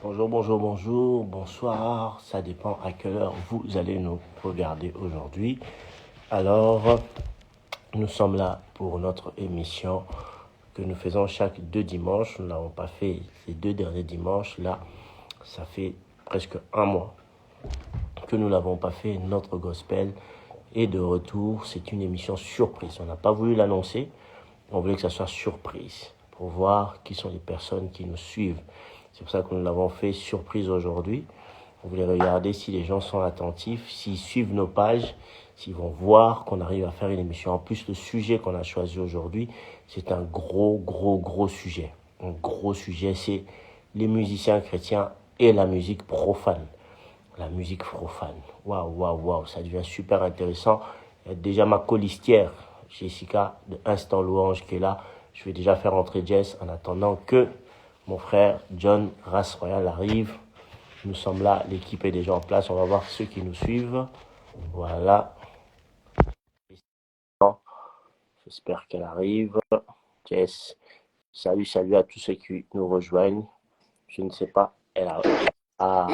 Bonjour, bonjour, bonjour, bonsoir. Ça dépend à quelle heure vous allez nous regarder aujourd'hui. Alors, nous sommes là pour notre émission que nous faisons chaque 2 dimanches. Nous n'avons pas fait ces 2 derniers dimanches. Là, ça fait presque un mois que nous n'avons pas fait. Notre gospel est de retour. C'est une émission surprise. On n'a pas voulu l'annoncer. On voulait que ça soit surprise pour voir qui sont les personnes qui nous suivent. C'est pour ça que nous l'avons fait surprise aujourd'hui. On voulait regarder si les gens sont attentifs, s'ils suivent nos pages, s'ils vont voir qu'on arrive à faire une émission. En plus, le sujet qu'on a choisi aujourd'hui, c'est un gros sujet. Un gros sujet, c'est les musiciens chrétiens et la musique profane. La musique profane. Waouh, ça devient super intéressant. Il y a déjà ma colistière, Jessica, de Instant Louange, qui est là. Je vais déjà faire entrer Jess en attendant que mon frère John Race Royal arrive. Nous sommes là, l'équipe est déjà en place. On va voir ceux qui nous suivent. Voilà. J'espère qu'elle arrive. Jess, salut à tous ceux qui nous rejoignent. Je ne sais pas, elle arrive. Ah,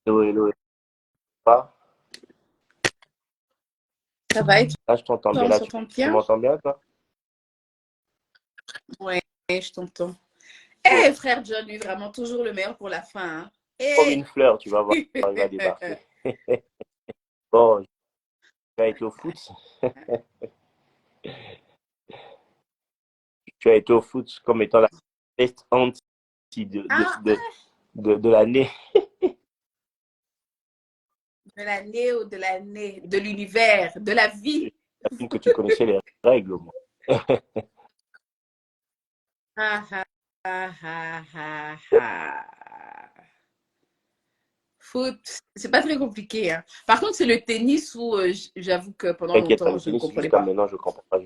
hello. Pas. Ça va être Là, je t'entends bien. Là, tu m'entends bien, toi? Ouais, je t'entends. Eh, frère John, lui, vraiment toujours le meilleur pour la fin. Hein. Comme une fleur, tu vas voir, il va débarquer. Bon, tu as été au foot. Tu as été au foot comme étant la best anti de l'année. De l'année ou de l'année, de l'univers, de la vie. J'imagine que tu connaissais les règles, moi. Foot, c'est pas très compliqué. Hein. Par contre, c'est le tennis où j'avoue que pendant T'inquiète, longtemps, le je ne tennis, comprenais jusqu'à pas. maintenant, je ne comprends pas.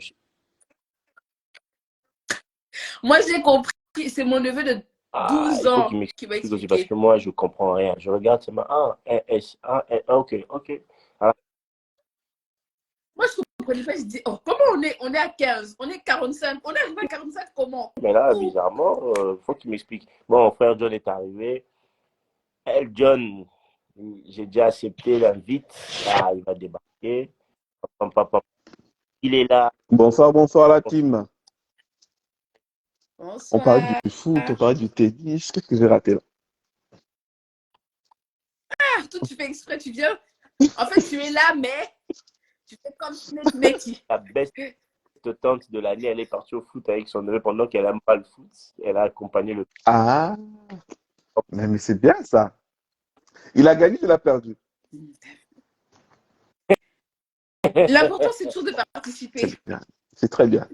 Moi, j'ai compris. C'est mon neveu de 12 Il faut ans qu'il qui m'a m'explique aussi parce expliqué. que moi, je ne comprends rien. Je regarde, c'est ma ok. Ah, Moi, je ne comprenais pas. Je dis, oh, comment on est à 15, on est 45, on est arrivé à 45 comment? mais là, bizarrement, il faut qu'il m'explique. Bon, mon frère John est arrivé. John, j'ai déjà accepté l'invite. Là, il va débarquer. Papa, il est là. Bonsoir la team. On parle Bonsoir. du foot, on parle du tennis. Qu'est-ce que j'ai raté là? Ah, toi, tu fais exprès, tu viens. En fait, tu es là, mais tu fais comme Nettie. La best tante de l'année, elle est partie au foot avec son neveu pendant qu'elle n'aime pas le foot. Elle a accompagné le. Ah, mais c'est bien ça. Il a gagné, il a perdu. L'important, c'est toujours de participer. C'est bien, c'est très bien.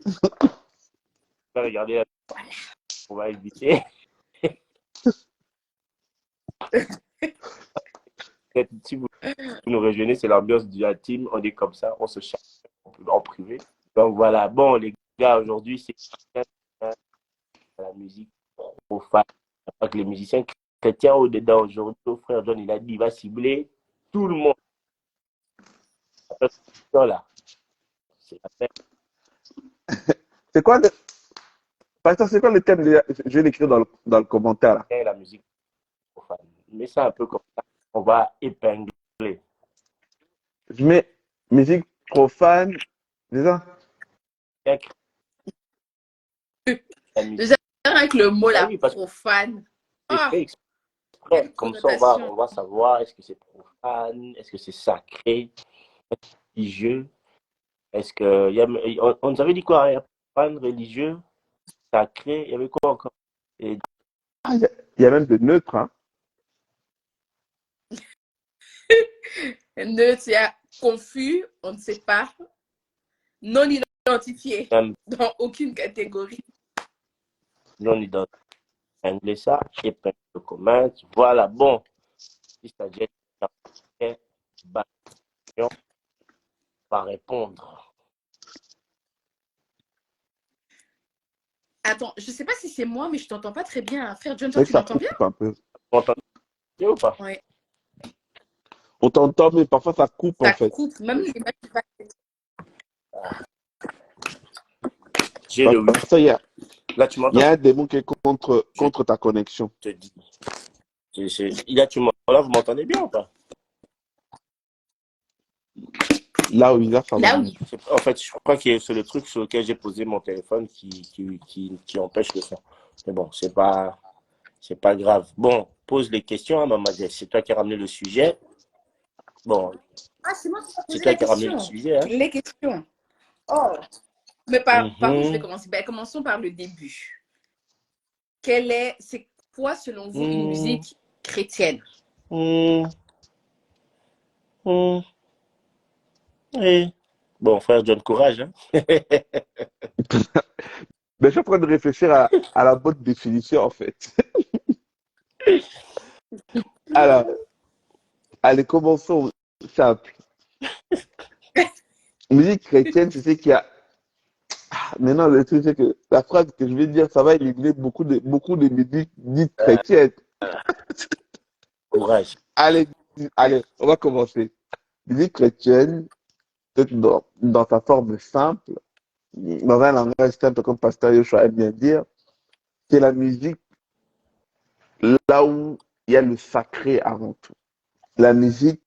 On va regarder, on va éviter. Si vous nous rejoignez, c'est l'ambiance de la team. On est comme ça, on se cherche en privé. Donc voilà, bon les gars, aujourd'hui c'est la musique profane. Pas que les musiciens chrétiens au-dedans aujourd'hui, au frère John, il a dit il va cibler tout le monde. Là, c'est la peine. C'est quoi le... Pasteur, c'est quoi le thème? Je vais l'écrire dans le commentaire là. La musique profane. Mais c'est un peu comme ça. On va épingler. Je mets musique profane. C'est ça? Déjà, avec le mot là, oui, parce profane. que Ah, exprès. Comme ça, on va savoir est-ce que c'est profane, est-ce que c'est sacré, est-ce que c'est religieux, est-ce que. On nous avait dit quoi? Il y a profane, religieux, sacré, il y avait quoi encore? Et... Ah, il y a même de neutre. Hein? Neutre, il y a confus, on ne sait pas. Non identifié dans aucune catégorie. Non identifié. Épingler ça, épingler le commun. Voilà, bon. Si ça vient va répondre. Attends, je ne sais pas si c'est moi, mais je ne t'entends pas très bien. Frère John, toi, tu m'entends bien? Un peu. On t'entend bien ou pas? Oui. On t'entend, mais parfois ça coupe en fait. Ça coupe, même l'image J'ai le Ça y est. Là, tu Il y m'entends? a un démon qui est Je contre ta connexion. te dis. Là, là, vous m'entendez bien ou pas? Là où il a, ça va Là, mieux. oui. En fait, je crois que c'est le truc sur lequel j'ai posé mon téléphone qui empêche le son. Mais bon, c'est pas grave. Bon, pose les questions, hein, Maman Jess. C'est toi qui as ramené le sujet. Bon, Ah, c'est moi qui vais c'est poser toi la qui as ramené le question. sujet, hein. Les questions. Oh. Mais par où je vais Mhm. commencer? Ben, commençons par le début. C'est quoi, selon vous, une Mhm. musique chrétienne? Mhm. Mhm. Oui. Bon, frère John, courage, hein. Mais je suis en train de réfléchir à la bonne définition, en fait. Alors, allez, commençons simple. Musique chrétienne, c'est ce qu'il y a. Maintenant, le truc, c'est que la phrase que je vais dire, ça va éliminer beaucoup de musiques dites chrétiennes. Courage. Allez, allez, on va commencer. Musique chrétienne, peut-être dans sa forme simple, dans un langage simple, comme Pasteur Yoshua aime bien dire, c'est la musique là où il y a le sacré avant tout. La musique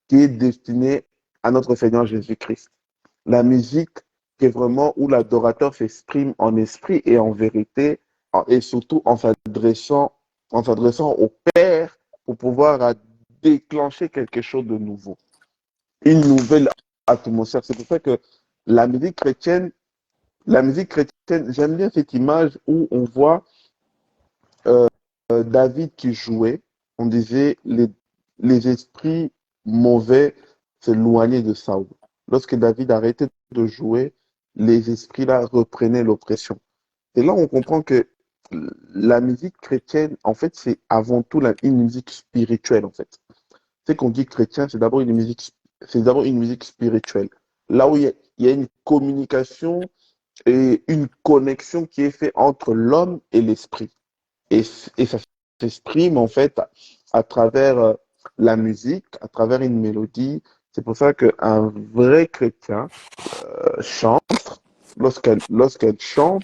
qui est destinée à notre Seigneur Jésus-Christ. La musique qui est vraiment où l'adorateur s'exprime en esprit et en vérité, et surtout en s'adressant au Père pour pouvoir déclencher quelque chose de nouveau, une nouvelle atmosphère. C'est pour ça que la musique chrétienne, la musique chrétienne, j'aime bien cette image où on voit euh, David qui jouait. On disait les esprits mauvais s'éloignaient de Saoul. Lorsque David arrêtait de jouer, les esprits là reprenaient l'oppression. Et là, on comprend que la musique chrétienne, en fait, c'est avant tout une musique spirituelle, en fait. C'est qu'on dit chrétien, c'est d'abord une musique spirituelle. Là où il y a une communication et une connexion qui est faite entre l'homme et l'esprit. Et ça s'exprime en fait à travers la musique, à travers une mélodie. C'est pour ça qu'un vrai chrétien chante, lorsqu'elle chante,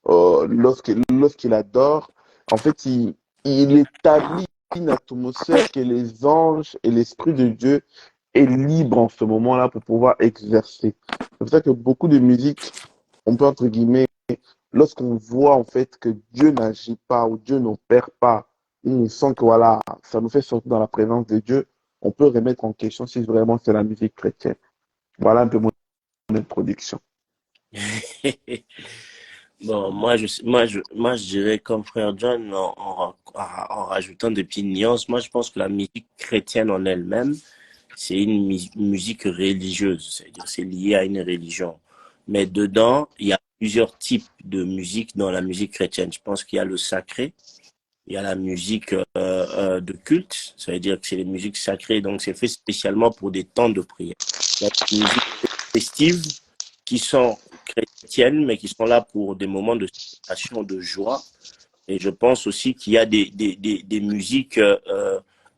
lorsqu'il adore, en fait, il établit une atmosphère que les anges et l'Esprit de Dieu est libre en ce moment-là pour pouvoir exercer. C'est pour ça que beaucoup de musique, on peut entre guillemets, lorsqu'on voit en fait que Dieu n'agit pas ou Dieu n'opère pas, ou on sent que voilà, ça nous fait sortir dans la présence de Dieu, on peut remettre en question si vraiment c'est la musique chrétienne. Voilà un peu mon introduction. Bon, moi, je dirais comme frère John, en rajoutant des petites nuances, moi, je pense que la musique chrétienne en elle-même, c'est une musique religieuse, c'est-à-dire c'est lié à une religion. Mais dedans, il y a plusieurs types de musique dans la musique chrétienne. Je pense qu'il y a le sacré, il y a la musique de culte, ça veut dire que c'est les musiques sacrées, donc c'est fait spécialement pour des temps de prière. Il y a des musiques festives qui sont chrétiennes, mais qui sont là pour des moments de célébration, de joie. Et je pense aussi qu'il y a des musiques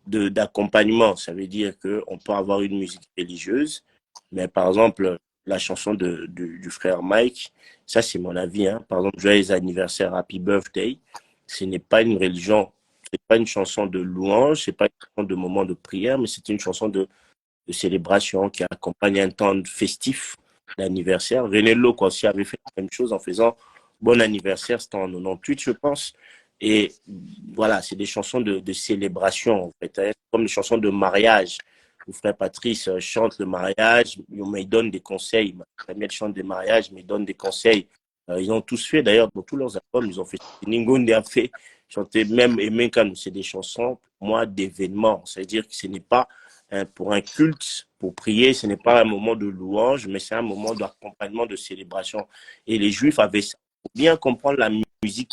d'accompagnement. Ça veut dire qu'on peut avoir une musique religieuse, mais par exemple, la chanson du frère Mike, ça c'est mon avis, hein. Par exemple, Joyeux anniversaire, Happy Birthday, ce n'est pas une religion, c'est pas une chanson de louange, c'est pas une chanson de moment de prière, mais c'est une chanson de célébration qui accompagne un temps festif d'anniversaire. René Lok aussi avait fait la même chose en faisant Bon anniversaire, c'était en 98, je pense. Et voilà, c'est des chansons de célébration, en fait, hein, comme des chansons de mariage. Le frère Patrice chante le mariage, mais il donne des conseils. Samuel chante des mariages, mais il donne des conseils. Ils ont tous fait, d'ailleurs, dans tous leurs albums, ils ont fait. Ningonde a fait chanter, même Emenkan, c'est des chansons, pour moi, d'événements. C'est-à-dire que ce n'est pas pour un culte, pour prier, ce n'est pas un moment de louange, mais c'est un moment d'accompagnement, de célébration. Et les Juifs avaient ça. Pour bien comprendre la musique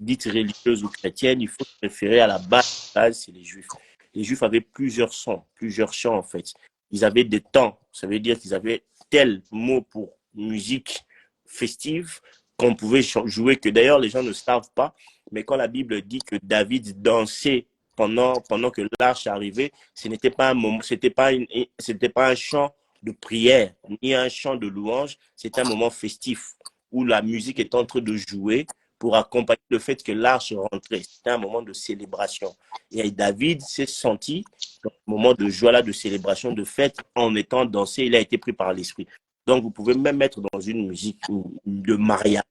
dite religieuse ou chrétienne, il faut se référer à la base, c'est les Juifs. Les Juifs avaient plusieurs sons, plusieurs chants en fait. Ils avaient des temps, ça veut dire qu'ils avaient tel mot pour musique festive qu'on pouvait jouer, que d'ailleurs les gens ne savent pas, mais quand la Bible dit que David dansait pendant que l'arche arrivait, ce n'était pas un moment, c'était pas un chant de prière, ni un chant de louange, c'était un moment festif. où la musique est en train de jouer pour accompagner le fait que l'arche rentrait. C'était un moment de célébration. Et David s'est senti, dans ce moment de joie là, de célébration, de fête, en étant dansé, il a été pris par l'esprit. Donc, vous pouvez même mettre dans une musique de mariage.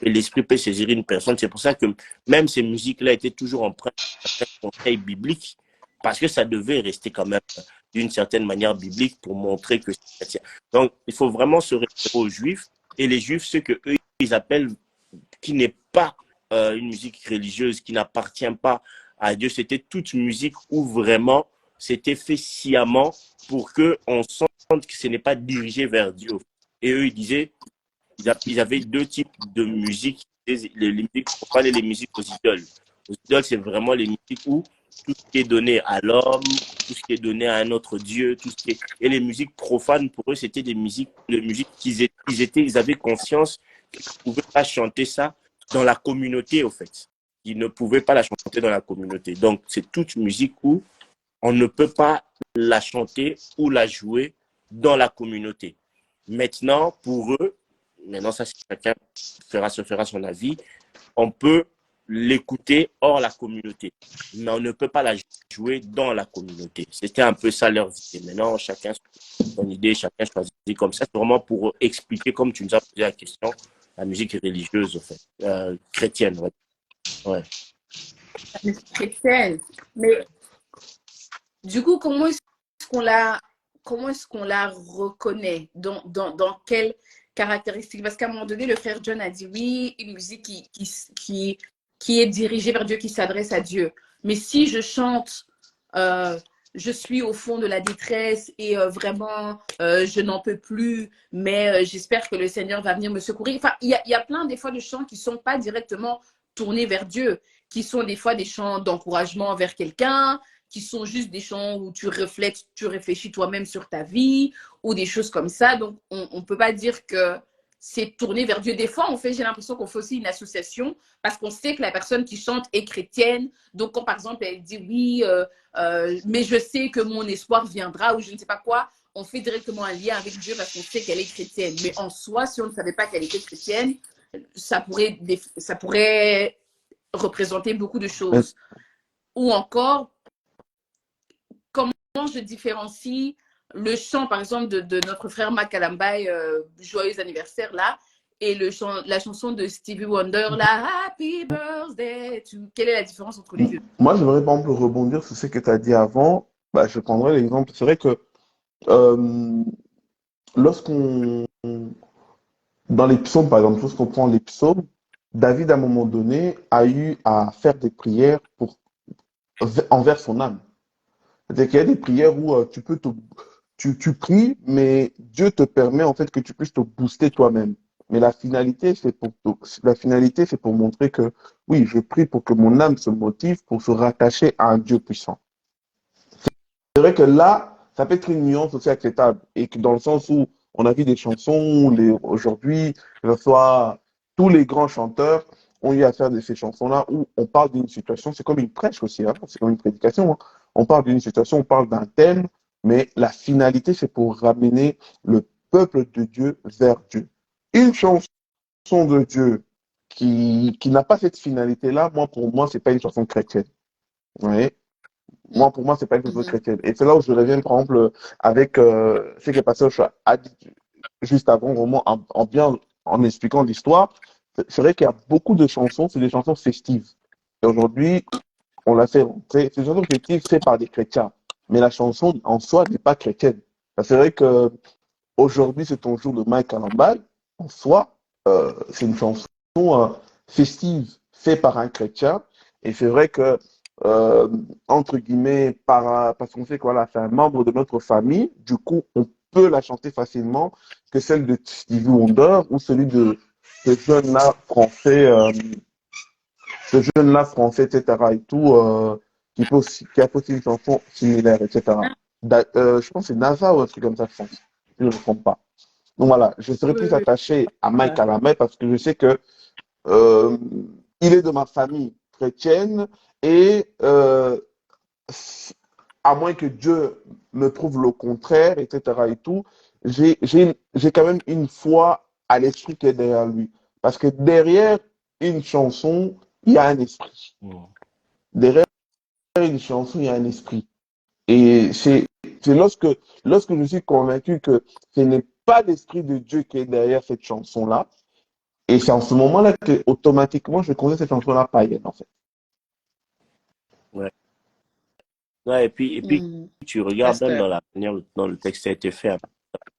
Et l'esprit peut saisir une personne. C'est pour ça que même ces musiques-là étaient toujours empreintes d'un conseil biblique, parce que ça devait rester quand même d'une certaine manière biblique pour montrer que c'est chrétien. Donc, il faut vraiment se référer aux Juifs. Et les Juifs, ce que eux, ils appellent, qui n'est pas une musique religieuse, qui n'appartient pas à Dieu, c'était toute musique où vraiment c'était fait sciemment pour qu'on sente que ce n'est pas dirigé vers Dieu. Et eux, ils disaient, ils avaient deux types de musique, les musiques profanes et les musiques aux idoles. Aux idoles, c'est vraiment les musiques où tout ce qui est donné à l'homme, tout ce qui est donné à un autre Dieu, tout ce qui est... Et les musiques profanes, pour eux, c'était des musiques ils avaient conscience qu'ils ne pouvaient pas chanter ça dans la communauté, au fait. Ils ne pouvaient pas la chanter dans la communauté. Donc, c'est toute musique où on ne peut pas la chanter ou la jouer dans la communauté. Maintenant, pour eux, maintenant, ça, chacun se fera son avis, on peut l'écouter hors la communauté, mais on ne peut pas la jouer dans la communauté. C'était un peu ça leur vie. Maintenant, chacun son idée, chacun choisit comme ça. C'est vraiment pour expliquer, comme tu nous as posé la question, la musique religieuse, en fait, chrétienne. Ouais. Ouais. La musique chrétienne. Mais du coup, comment est-ce qu'on la reconnaît? Dans quelles caractéristiques? Parce qu'à un moment donné, le frère John a dit oui, une musique qui est dirigée vers Dieu, qui s'adresse à Dieu. Mais si je chante, je suis au fond de la détresse et vraiment, je n'en peux plus, mais j'espère que le Seigneur va venir me secourir. Enfin, il y a plein des fois de chants qui ne sont pas directement tournés vers Dieu, qui sont des fois des chants d'encouragement vers quelqu'un, qui sont juste des chants où tu reflètes, tu réfléchis toi-même sur ta vie ou des choses comme ça. Donc, on ne peut pas dire que c'est tourné vers Dieu. Des fois, j'ai l'impression qu'on fait aussi une association parce qu'on sait que la personne qui chante est chrétienne. Donc, quand par exemple, elle dit oui, mais je sais que mon espoir viendra ou je ne sais pas quoi, on fait directement un lien avec Dieu parce qu'on sait qu'elle est chrétienne. Mais en soi, si on ne savait pas qu'elle était chrétienne, ça pourrait représenter beaucoup de choses. Ou encore, comment je différencie le chant, par exemple, de notre frère Makalambay, Joyeux anniversaire, là, et la chanson de Stevie Wonder, là, Happy Birthday to... Quelle est la différence entre les deux? Moi, j'aimerais par exemple rebondir sur ce que tu as dit avant. Bah, je prendrais l'exemple. C'est vrai que lorsqu'on, dans les psaumes, par exemple, lorsqu'on prend les psaumes, David, à un moment donné, a eu à faire des prières envers son âme. C'est-à-dire qu'il y a des prières où tu pries, mais Dieu te permet en fait que tu puisses te booster toi-même. Mais la finalité, c'est pour montrer que oui, je prie pour que mon âme se motive pour se rattacher à un Dieu puissant. C'est vrai que là, ça peut être une nuance aussi acceptable et que dans le sens où on a vu des chansons aujourd'hui, que ce soit tous les grands chanteurs ont eu à faire de ces chansons-là où on parle d'une situation, c'est comme une prêche aussi, hein, c'est comme une prédication. Hein. On parle d'une situation, on parle d'un thème, mais la finalité, c'est pour ramener le peuple de Dieu vers Dieu. Une chanson de Dieu qui n'a pas cette finalité-là, pour moi, c'est pas une chanson chrétienne. Vous voyez? Moi, pour moi, c'est pas une chanson chrétienne. Et c'est là où je reviens, par exemple, avec ce qui est passé juste avant, vraiment, en expliquant l'histoire. C'est vrai qu'il y a beaucoup de chansons, c'est des chansons festives. Et aujourd'hui, on l'a fait rentrer. C'est des chansons festives faites par des chrétiens. Mais la chanson en soi n'est pas chrétienne. C'est vrai que aujourd'hui, c'est ton jour de Mike Kalambay. En soi, c'est une chanson festive faite par un chrétien. Et c'est vrai que, entre guillemets, parce qu'on sait que voilà, c'est un membre de notre famille, du coup, on peut la chanter facilement que celle de Stevie Wonder ou celui de ce jeune-là français, etc. et tout, qui a fait aussi une chanson similaire, etc. Je pense que c'est NASA ou un truc comme ça, je pense, si je ne me trompe pas. Donc voilà, je serais plus attaché à Mike Kalambay parce que je sais que il est de ma famille chrétienne et à moins que Dieu me prouve le contraire, etc. et tout, j'ai quand même une foi à l'esprit qui est derrière lui. Parce que derrière une chanson, il y a un esprit. Derrière une chanson, il y a un esprit. Et c'est lorsque je suis convaincu que ce n'est pas l'esprit de Dieu qui est derrière cette chanson-là, et c'est en ce moment-là que automatiquement je considère cette chanson-là païenne, en fait. Ouais. Ouais, et puis, tu regardes même Pasteur. dans la manière dont le texte a été fait.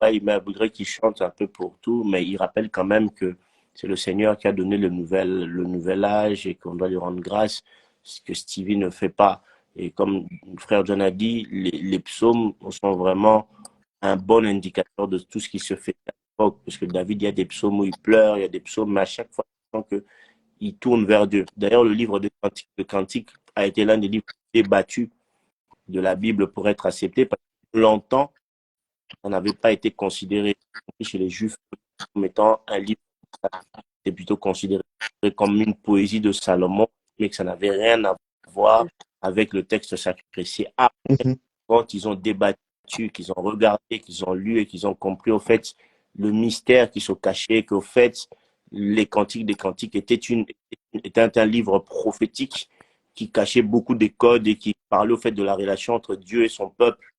Il voudrait qu'il chante un peu pour tout, mais il rappelle quand même que c'est le Seigneur qui a donné le nouvel âge et qu'on doit lui rendre grâce, ce que Stevie ne fait pas. Et comme le frère John a dit, les psaumes sont vraiment un bon indicateur de tout ce qui se fait à l'époque. Parce que David, il y a des psaumes où il pleure, il y a des psaumes, mais à chaque fois, on sent qu'il tourne vers Dieu. D'ailleurs, le livre de Cantiques a été l'un des livres débattus de la Bible pour être accepté parce que longtemps, ça n'avait pas été considéré chez les Juifs comme étant un livre. C'était plutôt considéré comme une poésie de Salomon, mais que ça n'avait rien à voir avec le texte sacré. C'est après, quand ils ont débattu, qu'ils ont regardé, qu'ils ont lu et qu'ils ont compris, au fait, le mystère qui se cachait, qu'au fait, les Cantiques des Cantiques était un livre prophétique qui cachait beaucoup de codes et qui parlait au fait de la relation entre Dieu et son peuple,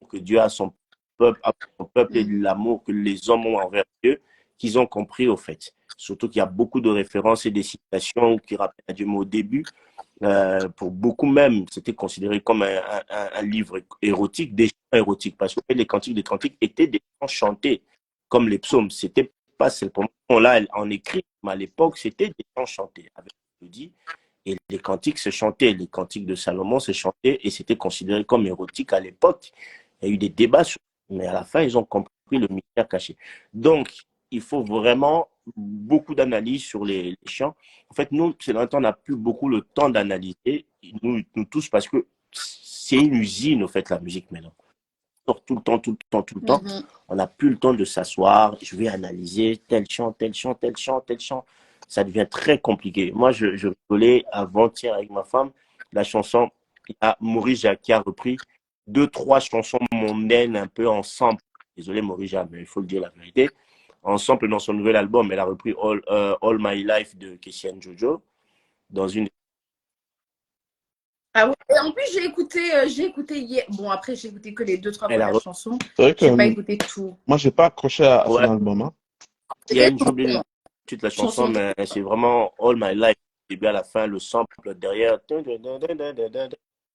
que Dieu a son peuple et de l'amour que les hommes ont envers Dieu, qu'ils ont compris au fait. Surtout qu'il y a beaucoup de références et des citations qui rappellent à Dieu, mais au début, pour beaucoup même, c'était considéré comme un livre érotique, des chants érotiques, parce que les cantiques des cantiques étaient des chants chantés, comme les psaumes. C'était pas simplement là en écrit, mais à l'époque, c'était des chants chantés, avec ce que dit. Et les cantiques se chantaient, les cantiques de Salomon se chantaient, et c'était considéré comme érotique à l'époque. Il y a eu des débats, mais à la fin, ils ont compris le mystère caché. Donc, il faut vraiment beaucoup d'analyse sur les chants. En fait, nous, c'est longtemps, on n'a plus beaucoup le temps d'analyser, nous tous, parce que c'est une usine, au fait, la musique maintenant. On sort tout le temps, tout le temps, tout le temps. On n'a plus le temps de s'asseoir. Je vais analyser tel chant, tel chant, tel chant, tel chant. Ça devient très compliqué. Moi, je rigolais avant-hier avec ma femme. La chanson, il y a Maurice Jacques qui a repris 2-3 chansons mondaines un peu ensemble. Désolé, Maurice Jacques, mais il faut le dire la vérité. Ensemble dans son nouvel album, elle a repris All My Life de Kessian Jojo dans une. Ah ouais. Et en plus, j'ai écouté hier. Bon, après, j'ai écouté que les 2-3 Elle a premières chansons. C'est vrai J'ai pas que écouté tout. moi, j'ai pas accroché à son ouais, album. Hein. il y a une, Chansons, j'oublie toute la chanson, chansons. mais c'est vraiment All My Life, du début à la fin, le sample derrière,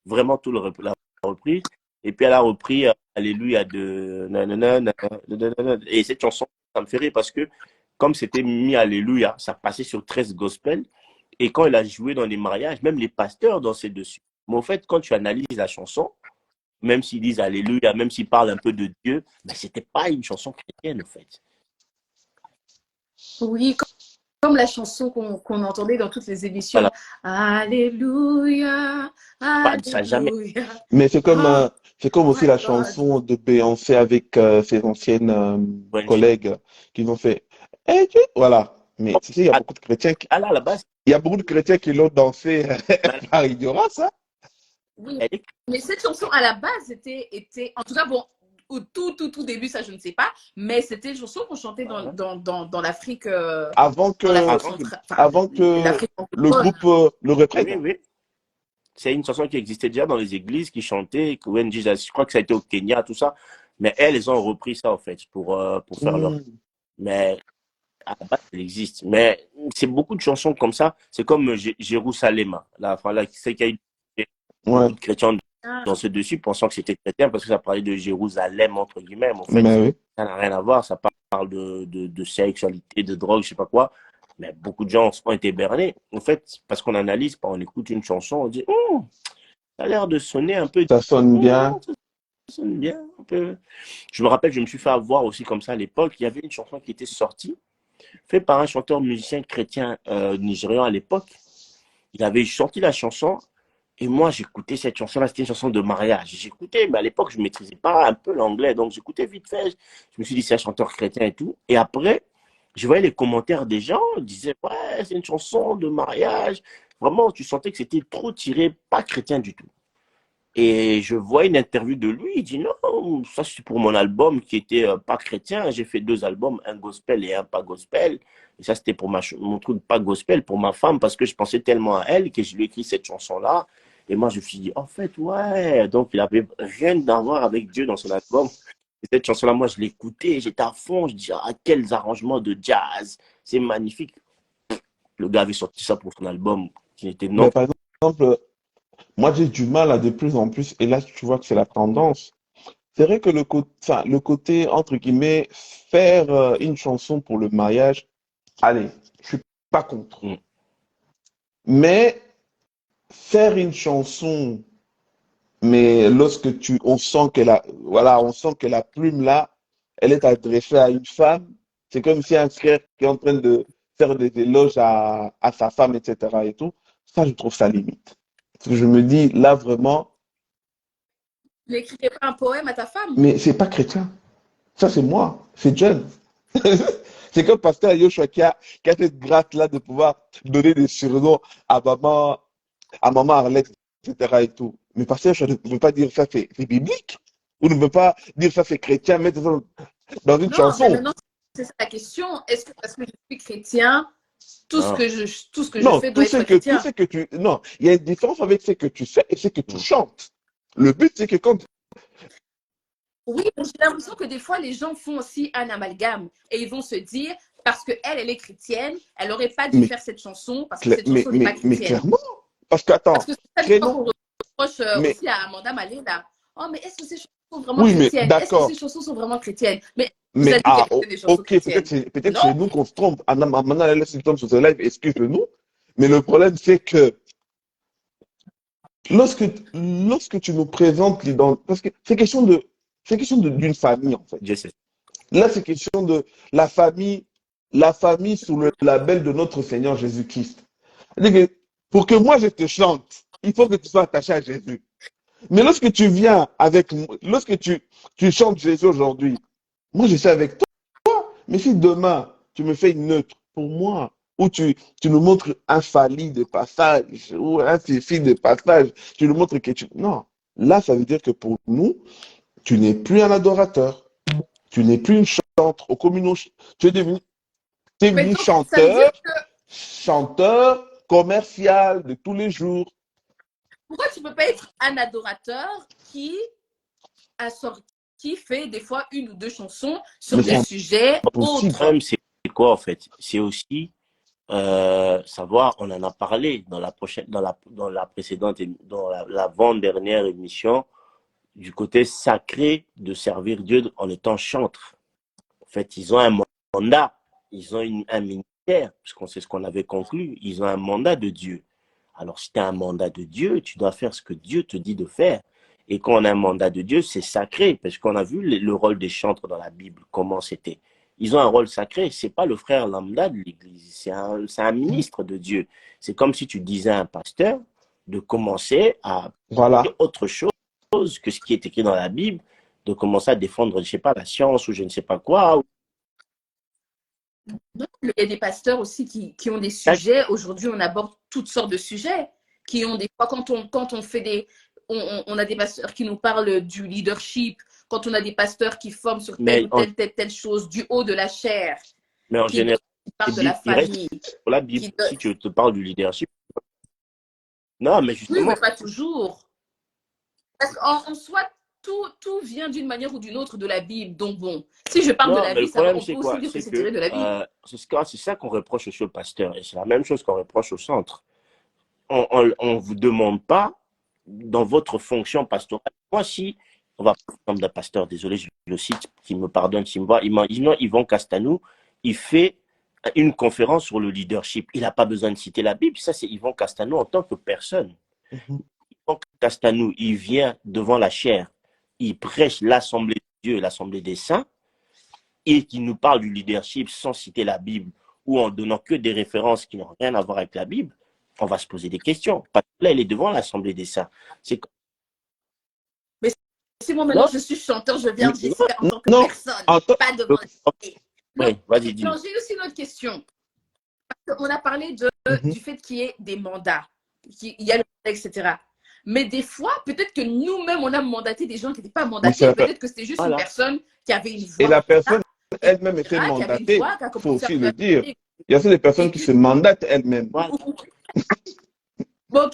vraiment tout la reprise. Et puis elle a repris Alléluia de et cette chanson, ça me fait rire parce que comme c'était mis Alléluia, ça passait sur 13 gospel. Et quand elle a joué dans les mariages, même les pasteurs dansaient dessus. Mais au fait, quand tu analyses la chanson, même s'ils disent Alléluia, même s'ils parlent un peu de Dieu, mais c'était pas une chanson chrétienne, en fait. Oui, comme la chanson qu'on entendait dans toutes les émissions. Voilà. Alléluia, Ça n'a jamais. Alléluia. Mais c'est comme aussi My la God. chanson de Beyoncé avec ses anciennes ONG. collègues qui ont fait Eh Dieu voilà. Mais tu sais, il y a beaucoup de chrétiens qui, Ah là, à la base, il y a beaucoup de chrétiens qui l'ont dansé par ignorance, hein. Oui, elle est. mais cette chanson à la base était en tout cas, bon, au tout début, ça je ne sais pas, mais c'était une chanson qu'on chantait dans l'Afrique, Avant dans l'Afrique que, centrale, enfin, avant que l'Afrique le francophone. groupe le reprenne. Oui, oui. C'est une chanson qui existait déjà dans les églises, qui chantait, que ONG, je crois que ça a été au Kenya, tout ça. Mais elles ont repris ça, en fait, pour faire leur. Mais à la base, elle existe. Mais c'est beaucoup de chansons comme ça. C'est comme Jérusalem. Là, voilà, c'est qu'il y a eu Ouais, beaucoup de chrétiens dans ce dessus, pensant que c'était chrétien parce que ça parlait de Jérusalem, entre guillemets. Mais en fait, mais oui. ça n'a rien à voir. Ça parle de sexualité, de drogue, je sais pas quoi. Mais beaucoup de gens ont été bernés. En fait, parce qu'on analyse, on écoute une chanson, on dit, ça a l'air de sonner un peu. Ça sonne bien. Ça sonne bien un peu. Je me rappelle, je me suis fait avoir aussi comme ça à l'époque. Il y avait une chanson qui était sortie, faite par un chanteur musicien chrétien nigérian à l'époque. Il avait sorti la chanson. Et moi, j'écoutais cette chanson-là, c'était une chanson de mariage. J'écoutais, mais à l'époque, je ne maîtrisais pas un peu l'anglais, donc j'écoutais vite fait. Je me suis dit, c'est un chanteur chrétien et tout. Et après, je voyais les commentaires des gens, ils disaient, ouais, c'est une chanson de mariage. Vraiment, tu sentais que c'était trop tiré, pas chrétien du tout. Et je vois une interview de lui, il dit non, ça c'est pour mon album qui était pas chrétien. J'ai fait 2 albums, un gospel et un pas gospel. Et ça c'était pour mon truc pas gospel, pour ma femme, parce que je pensais tellement à elle que je lui ai écrit cette chanson-là. Et moi je me suis dit, en fait, ouais. Donc il avait rien à voir avec Dieu dans son album. Et cette chanson-là, moi je l'écoutais, j'étais à fond, je dis, ah, quels arrangements de jazz, c'est magnifique. Le gars avait sorti ça pour son album qui était non. Mais par exemple, moi, j'ai du mal à de plus en plus, et là, tu vois que c'est la tendance. C'est vrai que le côté, entre guillemets, faire une chanson pour le mariage, allez, je suis pas contre. Mm. Mais faire une chanson, mais lorsque on sent que voilà, on sent que la plume là, elle est adressée à une femme, c'est comme si un frère qui est en train de faire des éloges à sa femme, etc. et tout. Ça, je trouve ça limite. Parce que je me dis, là, vraiment, Tu n'écrirais pas un poème à ta femme? mais c'est pas chrétien. Ça, c'est moi, c'est John. C'est comme Pasteur Yoshua qui a cette grâce-là de pouvoir donner des surnoms à maman Arlette, etc. et tout. Mais Pasteur Yoshua ne peut pas dire ça, c'est biblique. Ou ne peut pas dire ça, c'est chrétien, mettre ça dans une Non, mais chanson. maintenant, c'est ça la question. Est-ce que parce que je suis chrétien, tout ce Non. que je Non, fais doit être chrétien? non, il y a une différence avec ce que tu fais et ce que tu Mm. chantes. Le but, c'est que quand Oui, mais j'ai l'impression que des fois, les gens font aussi un amalgame et ils vont se dire, parce qu'elle, elle est chrétienne, elle n'aurait pas dû mais, faire cette chanson parce que cette mais, chanson n'est pas mais chrétienne. clairement, parce Parce qu'attends, que c'est ça des fois prénom, qu'on reproche mais aussi à Amanda Malé, là. Oh, mais est-ce que ces chansons sont vraiment oui, mais chrétiennes? Est-ce que ces d'accord. chansons sont vraiment chrétiennes? Mais vous Mais avez dit qu'elle fait des chansons ok, chrétiennes. peut-être Non? c'est nous qu'on se trompe. Maintenant, elle laisse tombe sur ce live, excuse-nous. Mais le problème, c'est que lorsque tu nous présentes parce que c'est question d'une famille, en fait. Je sais. Là, c'est question de la famille sous le label de notre Seigneur Jésus-Christ. C'est-à-dire que pour que moi je te chante, il faut que tu sois attaché à Jésus. Mais lorsque tu viens lorsque tu chantes Jésus aujourd'hui, moi je suis avec toi. Mais si demain, tu me fais une neutre pour moi, ou tu nous montres un Fali de passage, ou un Fifi de passage, tu nous montres que tu... Non, là, ça veut dire que pour nous, tu n'es plus un adorateur, tu n'es plus une chante au communaux, tu es Mais devenu donc, ça veut dire que chanteur commercial de tous les jours. pourquoi tu ne peux pas être un adorateur a sorti, qui fait des fois une ou deux chansons sur Mais des c'est sujets impossible. Le autres? problème, c'est quoi en fait? C'est aussi savoir, on en a parlé dans la précédente, dans l'avant-dernière émission, du côté sacré de servir Dieu en étant chantre. En fait, ils ont un mandat, ils ont un ministère, puisqu'on sait ce qu'on avait conclu, ils ont un mandat de Dieu. Alors, si tu as un mandat de Dieu, tu dois faire ce que Dieu te dit de faire. Et quand on a un mandat de Dieu, c'est sacré, parce qu'on a vu le rôle des chantres dans la Bible, comment c'était. Ils ont un rôle sacré, c'est pas le frère lambda de l'Église, c'est un ministre de Dieu. C'est comme si tu disais à un pasteur de commencer à Voilà. faire autre chose que ce qui est écrit dans la Bible, de commencer à défendre, je sais pas, la science ou je ne sais pas quoi. Non, il y a des pasteurs aussi qui ont des sujets. Aujourd'hui, on aborde toutes sortes de sujets qui ont des fois, quand on fait on a des pasteurs qui nous parlent du leadership, quand on a des pasteurs qui forment sur telle Mais ou telle chose, du haut de la chair, Mais en qui général, parlent de la il reste famille. pour la Bible. Qui... Si tu te parles du leadership. Non, mais Oui, justement. mais pas toujours. Parce qu'en soi, tout vient d'une manière ou d'une autre de la Bible. Donc bon, si je parle de Non, la mais le Bible, problème, on peut c'est aussi quoi? dire que C'est c'est tiré que de la Bible. c'est ça qu'on reproche aussi au pasteur. Et c'est la même chose qu'on reproche au centre. On vous demande pas, dans votre fonction pastorale. Moi, si, on va prendre l'exemple d'un pasteur, désolé, je le cite, qui me pardonne s'il me voit. Imaginons Yvon Castanou, il fait une conférence sur le leadership. Il n'a pas besoin de citer la Bible. Ça, c'est Yvon Castanou en tant que personne. Yvon Castanou, il vient devant la chair, il prêche l'Assemblée de Dieu, l'Assemblée des saints, et qui nous parle du leadership sans citer la Bible ou en donnant que des références qui n'ont rien à voir avec la Bible, on va se poser des questions. Parce que là, il est devant l'Assemblée des saints. C'est Mais si moi maintenant non, je suis chanteur, je viens de Non, Jessica en tant que non, personne, attends, pas devant. Non, oui, vas-y, dis-moi. non, j'ai aussi une autre question. On a parlé du fait qu'il y ait des mandats, qu'il y a le mandat, etc. Mais des fois, peut-être que nous-mêmes, on a mandaté des gens qui n'étaient pas Mais c'est mandatés. la Peut-être que c'était juste une Voilà. personne qui avait une Et voix, la personne elle-même était etc., qui avait une mandatée, voix, qui a il faut commencé à aussi le faire dire. Il y a aussi des personnes et qui puis, se mandatent elles-mêmes. Voilà. bon,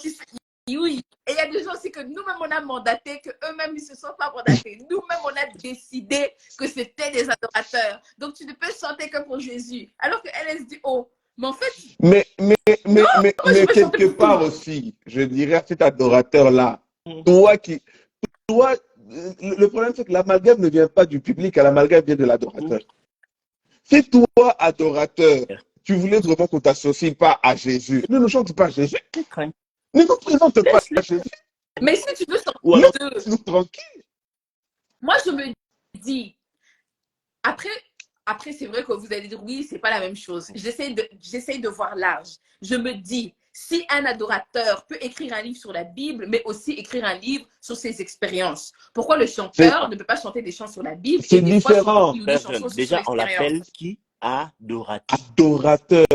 oui. Et il y a des gens aussi que nous-mêmes, on a mandaté, qu'eux-mêmes, ils ne se sont pas mandatés. Nous-mêmes, on a décidé que c'était des adorateurs. Donc, tu ne peux chanter que pour Jésus. Alors qu'elle, elle se dit, oh, mais en fait, Mais non, moi, je veux chanter quelque pour tout le part monde. aussi, je dirais à cet adorateur-là, Mm. toi, le problème c'est que l'amalgame ne vient pas du public, l'amalgame vient de l'adorateur. Si toi, adorateur, tu voulais vraiment qu'on t'associe pas à Jésus, ne nous chante pas à Jésus, ne nous présente pas Laisse-le. à Jésus, Mais si tu veux Ou alors, sortir d'eux, laisse-nous tranquille. moi, je me dis, après c'est vrai que vous allez dire, oui, c'est pas la même chose. J'essaie de voir large. Je me dis, si un adorateur peut écrire un livre sur la Bible, mais aussi écrire un livre sur ses expériences, pourquoi le chanteur ne peut pas chanter des chants sur la Bible et C'est des fois chanter différent. une ou deux chansons aussi sur déjà, on l'expérience? l'appelle qui? Adorateur. Adorateur.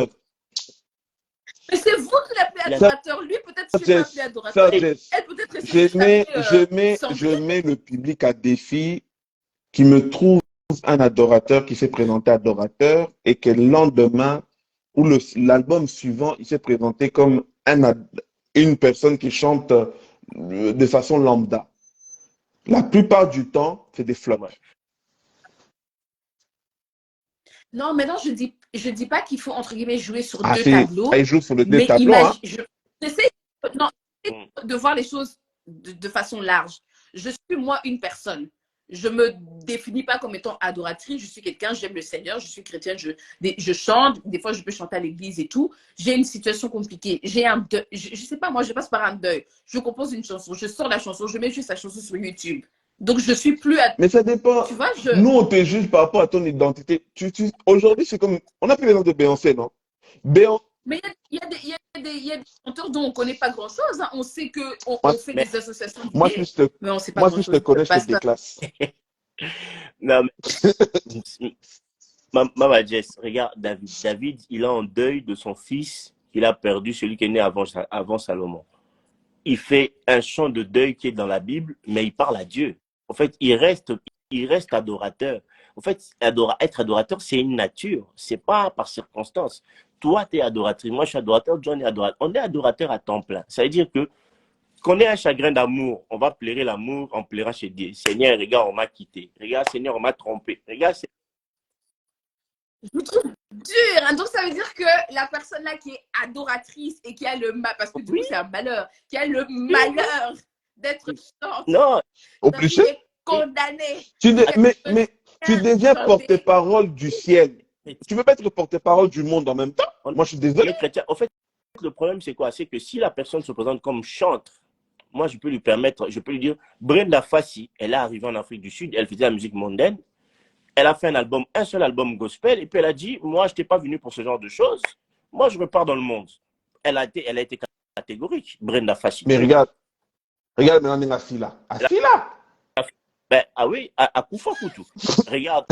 Mais c'est vous qui l'appelez Ça, adorateur. Lui, peut-être je ne suis pas appelé Jess, adorateur. Jess, Elle, peut-être, elle s'est juste appelée je Sandrine. mets le public à défi qui me trouve un adorateur qui s'est présenté adorateur et que le lendemain ou l'album suivant, il s'est présenté comme une personne qui chante de façon lambda. La plupart du temps, c'est des flops. Ouais. Non, maintenant, je dis pas qu'il faut, entre guillemets, jouer sur Ah, deux tableaux, il joue sur le deux mais tableaux, hein? j'essaie non, de voir les choses de façon large. Je suis, moi, une personne. Je me définis pas comme étant adoratrice. Je suis quelqu'un, j'aime le Seigneur, je suis chrétienne, je chante. Des fois, je peux chanter à l'église et tout. J'ai une situation compliquée. J'ai un deuil. Je sais pas, moi, je passe par un deuil. Je compose une chanson, je sors la chanson, je mets juste la chanson sur YouTube. Donc, je suis plus à... Mais ça dépend. Tu vois, Nous, on te juge par rapport à ton identité. Aujourd'hui, c'est comme. On a pris l'exemple de Beyoncé, non? Beyoncé. Mais il y a des chanteurs dont on ne connaît pas grand-chose. Hein. On sait qu'on Moi, fait Mais, des associations moi, d'idées, mais on ne sait pas si je te grand-chose. connais, je te déclasse. non, mais, Maman Jess, regarde David. David, il est en deuil de son fils qu'il a perdu, celui qui est né avant Salomon. Il fait un chant de deuil qui est dans la Bible, mais il parle à Dieu. En fait, il reste adorateur. En fait, être adorateur, c'est une nature. C'est pas par circonstance. Toi, tu es adoratrice. Moi, je suis adorateur. John est adorateur. On est adorateur à temps plein. Ça veut dire que qu'on ait un chagrin d'amour, on va pleurer l'amour, on pleurera chez Dieu. Seigneur, regarde, on m'a quitté. Regarde, Seigneur, on m'a trompé. Regarde, Je vous trouve dur. Hein. Donc, ça veut dire que la personne là qui est adoratrice et qui a le mal, parce que du coup, c'est un malheur, qui a le malheur d'être chiante, non. Obligé. est condamnée. Mais tu deviens porte-parole du ciel. Tu ne peux pas être porte-parole du monde en même temps. Moi, je suis désolé. Les chrétiens, en fait, le problème, c'est quoi? C'est que si la personne se présente comme chantre, moi, je peux lui permettre, je peux lui dire, Brenda Fassi, elle est arrivée en Afrique du Sud, elle faisait la musique mondaine, elle a fait un seul album gospel, et puis elle a dit, moi, je n'étais pas venu pour ce genre de choses, moi, je repars dans le monde. Elle a été catégorique, Brenda Fassi. Mais regarde maintenant, Asila. Asila! Ben, ah oui, à Koufa Koutou. Regarde.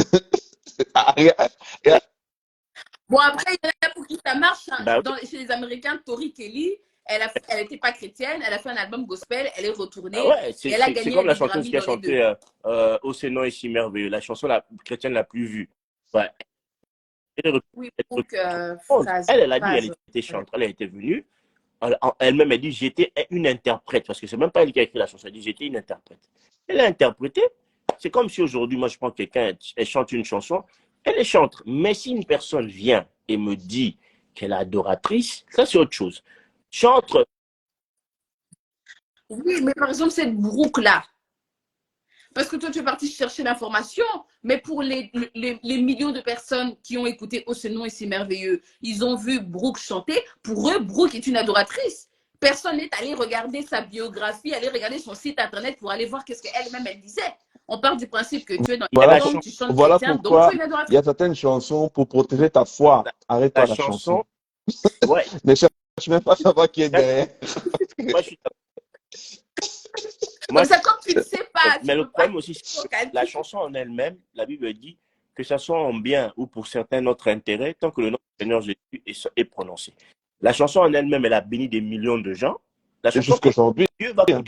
Bon, après, il y en a pour qui ça marche. Hein. Ben, Chez les Américains, Tori Kelly, elle n'était pas chrétienne, elle a fait un album gospel, elle est retournée, ah ouais, et elle a gagné comme la des chanteuse Grammy qui a dans les deux. chanté Au Sénat est si merveilleux, la chanson chrétienne la plus vue. Ouais. Oui, Elle, donc, elle a dit, elle était chanteuse, elle était venue. Elle-même, elle dit, j'étais une interprète, parce que c'est même pas elle qui a écrit la chanson, elle dit, j'étais une interprète. Elle a interprété. C'est comme si aujourd'hui, moi, je prends quelqu'un, elle chante une chanson, elle est chantre. Mais si une personne vient et me dit qu'elle est adoratrice, ça, c'est autre chose. Chantre. Oui, mais par exemple, cette Brooke-là, parce que toi, tu es parti chercher l'information, mais pour les millions de personnes qui ont écouté Oh, ce nom est si merveilleux, ils ont vu Brooke chanter. Pour eux, Brooke est une adoratrice. Personne n'est allé regarder sa biographie, aller regarder son site internet pour aller voir qu'est-ce qu'elle-même elle disait. On part du principe que tu es dans Voilà, tu chantes voilà chrétien, donc pourquoi tu es une il y adoratrice. a certaines chansons pour protéger ta foi. Arrête-toi la chanson. Ouais. Ne cherche même pas à savoir qui est derrière. Moi, je suis Comme ça, comme tu ne sais pas. Mais le problème aussi, c'est que la chanson en elle-même, la Bible dit que ça soit en bien ou pour certains notre intérêt, tant que le nom du Seigneur Jésus est prononcé. La chanson en elle-même, elle a béni des millions de gens, La Et chanson, jusqu'aujourd'hui, Dieu va, hein.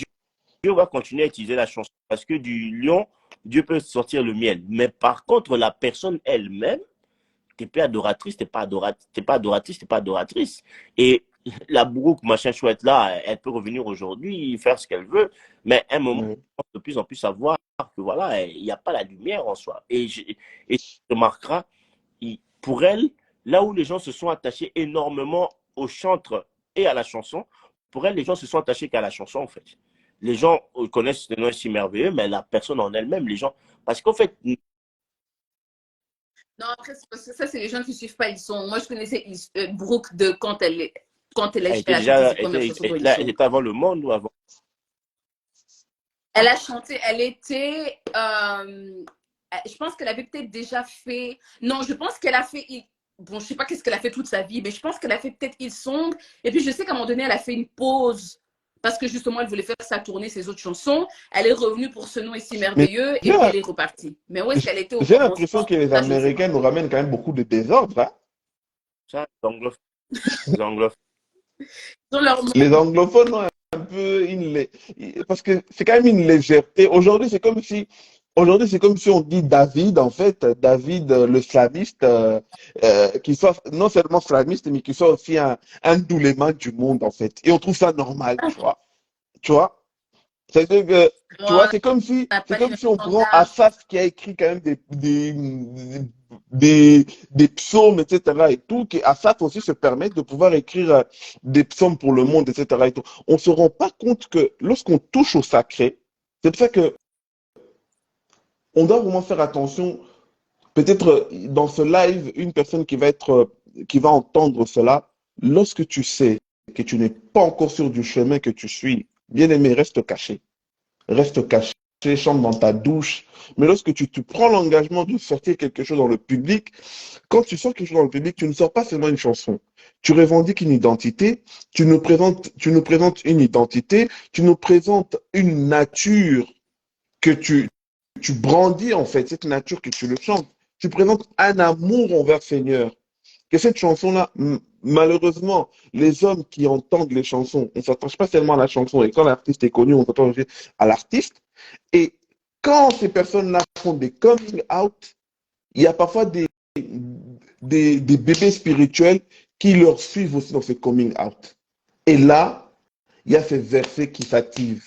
Dieu va continuer à utiliser la chanson parce que du lion, Dieu peut sortir le miel. Mais par contre, la personne elle-même, t'es pas adoratrice, t'es pas adoratrice. Et la brouque, machin chouette là, elle peut revenir aujourd'hui, faire ce qu'elle veut, mais à un moment, Ouais. on peut de plus en plus savoir que voilà, il n'y a pas la lumière en soi. Et tu remarqueras, pour elle, là où les gens se sont attachés énormément au chantre et à la chanson, pour elle, les gens se sont attachés qu'à la chanson, en fait. Les gens connaissent ce nom si merveilleux, mais la personne en elle-même, les gens. Parce qu'en fait, Non, après, c'est parce que ça, c'est les gens qui ne suivent pas Hillsong. Moi, je connaissais Brooke de elle a chanté ses premières chansons pour elle Hillsong. était avant le monde ou avant. Elle a chanté, elle était. Je pense qu'elle avait peut-être déjà fait. Non, je pense qu'elle a fait. Bon, je sais pas qu'est-ce qu'elle a fait toute sa vie, mais je pense qu'elle a fait peut-être Hillsong. Et puis, je sais qu'à un moment donné, elle a fait une pause parce que justement, elle voulait faire sa tournée, ses autres chansons. Elle est revenue pour ce nom ici Mais merveilleux et j'ai puis la- elle est repartie. Mais où est-ce qu'elle était au j'ai l'impression commencement? que les Ça, je ne sais pas. Américains nous ramènent quand même beaucoup de désordre, hein. Ça, les anglophones. Les anglophones. Dans leur Les anglophones ont un peu parce que c'est quand même une légèreté. Aujourd'hui, c'est comme si on dit David, en fait, David, le slamiste, qui soit non seulement slamiste, mais qui soit aussi un douléma du monde, en fait. Et on trouve ça normal, tu vois. Tu vois? C'est-à-dire que, tu vois, Voilà, on n'a c'est pas les comme mêmes si on prend standards. Asaph qui a écrit quand même des psaumes, etc. et tout, qui Asaph aussi se permet de pouvoir écrire des psaumes pour le monde, etc. et tout. On se rend pas compte que lorsqu'on touche au sacré, c'est pour ça que on doit vraiment faire attention. Peut-être dans ce live, une personne qui va entendre cela, lorsque tu sais que tu n'es pas encore sur du chemin que tu suis, bien aimé, reste caché, chante dans ta douche. Mais lorsque tu prends l'engagement de sortir quelque chose dans le public, quand tu sors quelque chose dans le public, tu ne sors pas seulement une chanson. Tu revendiques une identité, tu nous présentes une identité, tu nous présentes une nature que tu brandis en fait, cette nature que tu le chantes. Tu présentes un amour envers Seigneur. Que cette chanson-là, malheureusement, les hommes qui entendent les chansons, on ne s'attache pas seulement à la chanson. Et quand l'artiste est connu, on s'attache aussi à l'artiste. Et quand ces personnes-là font des coming out, il y a parfois des bébés spirituels qui leur suivent aussi dans ces coming out. Et là, il y a ces versets qui s'activent.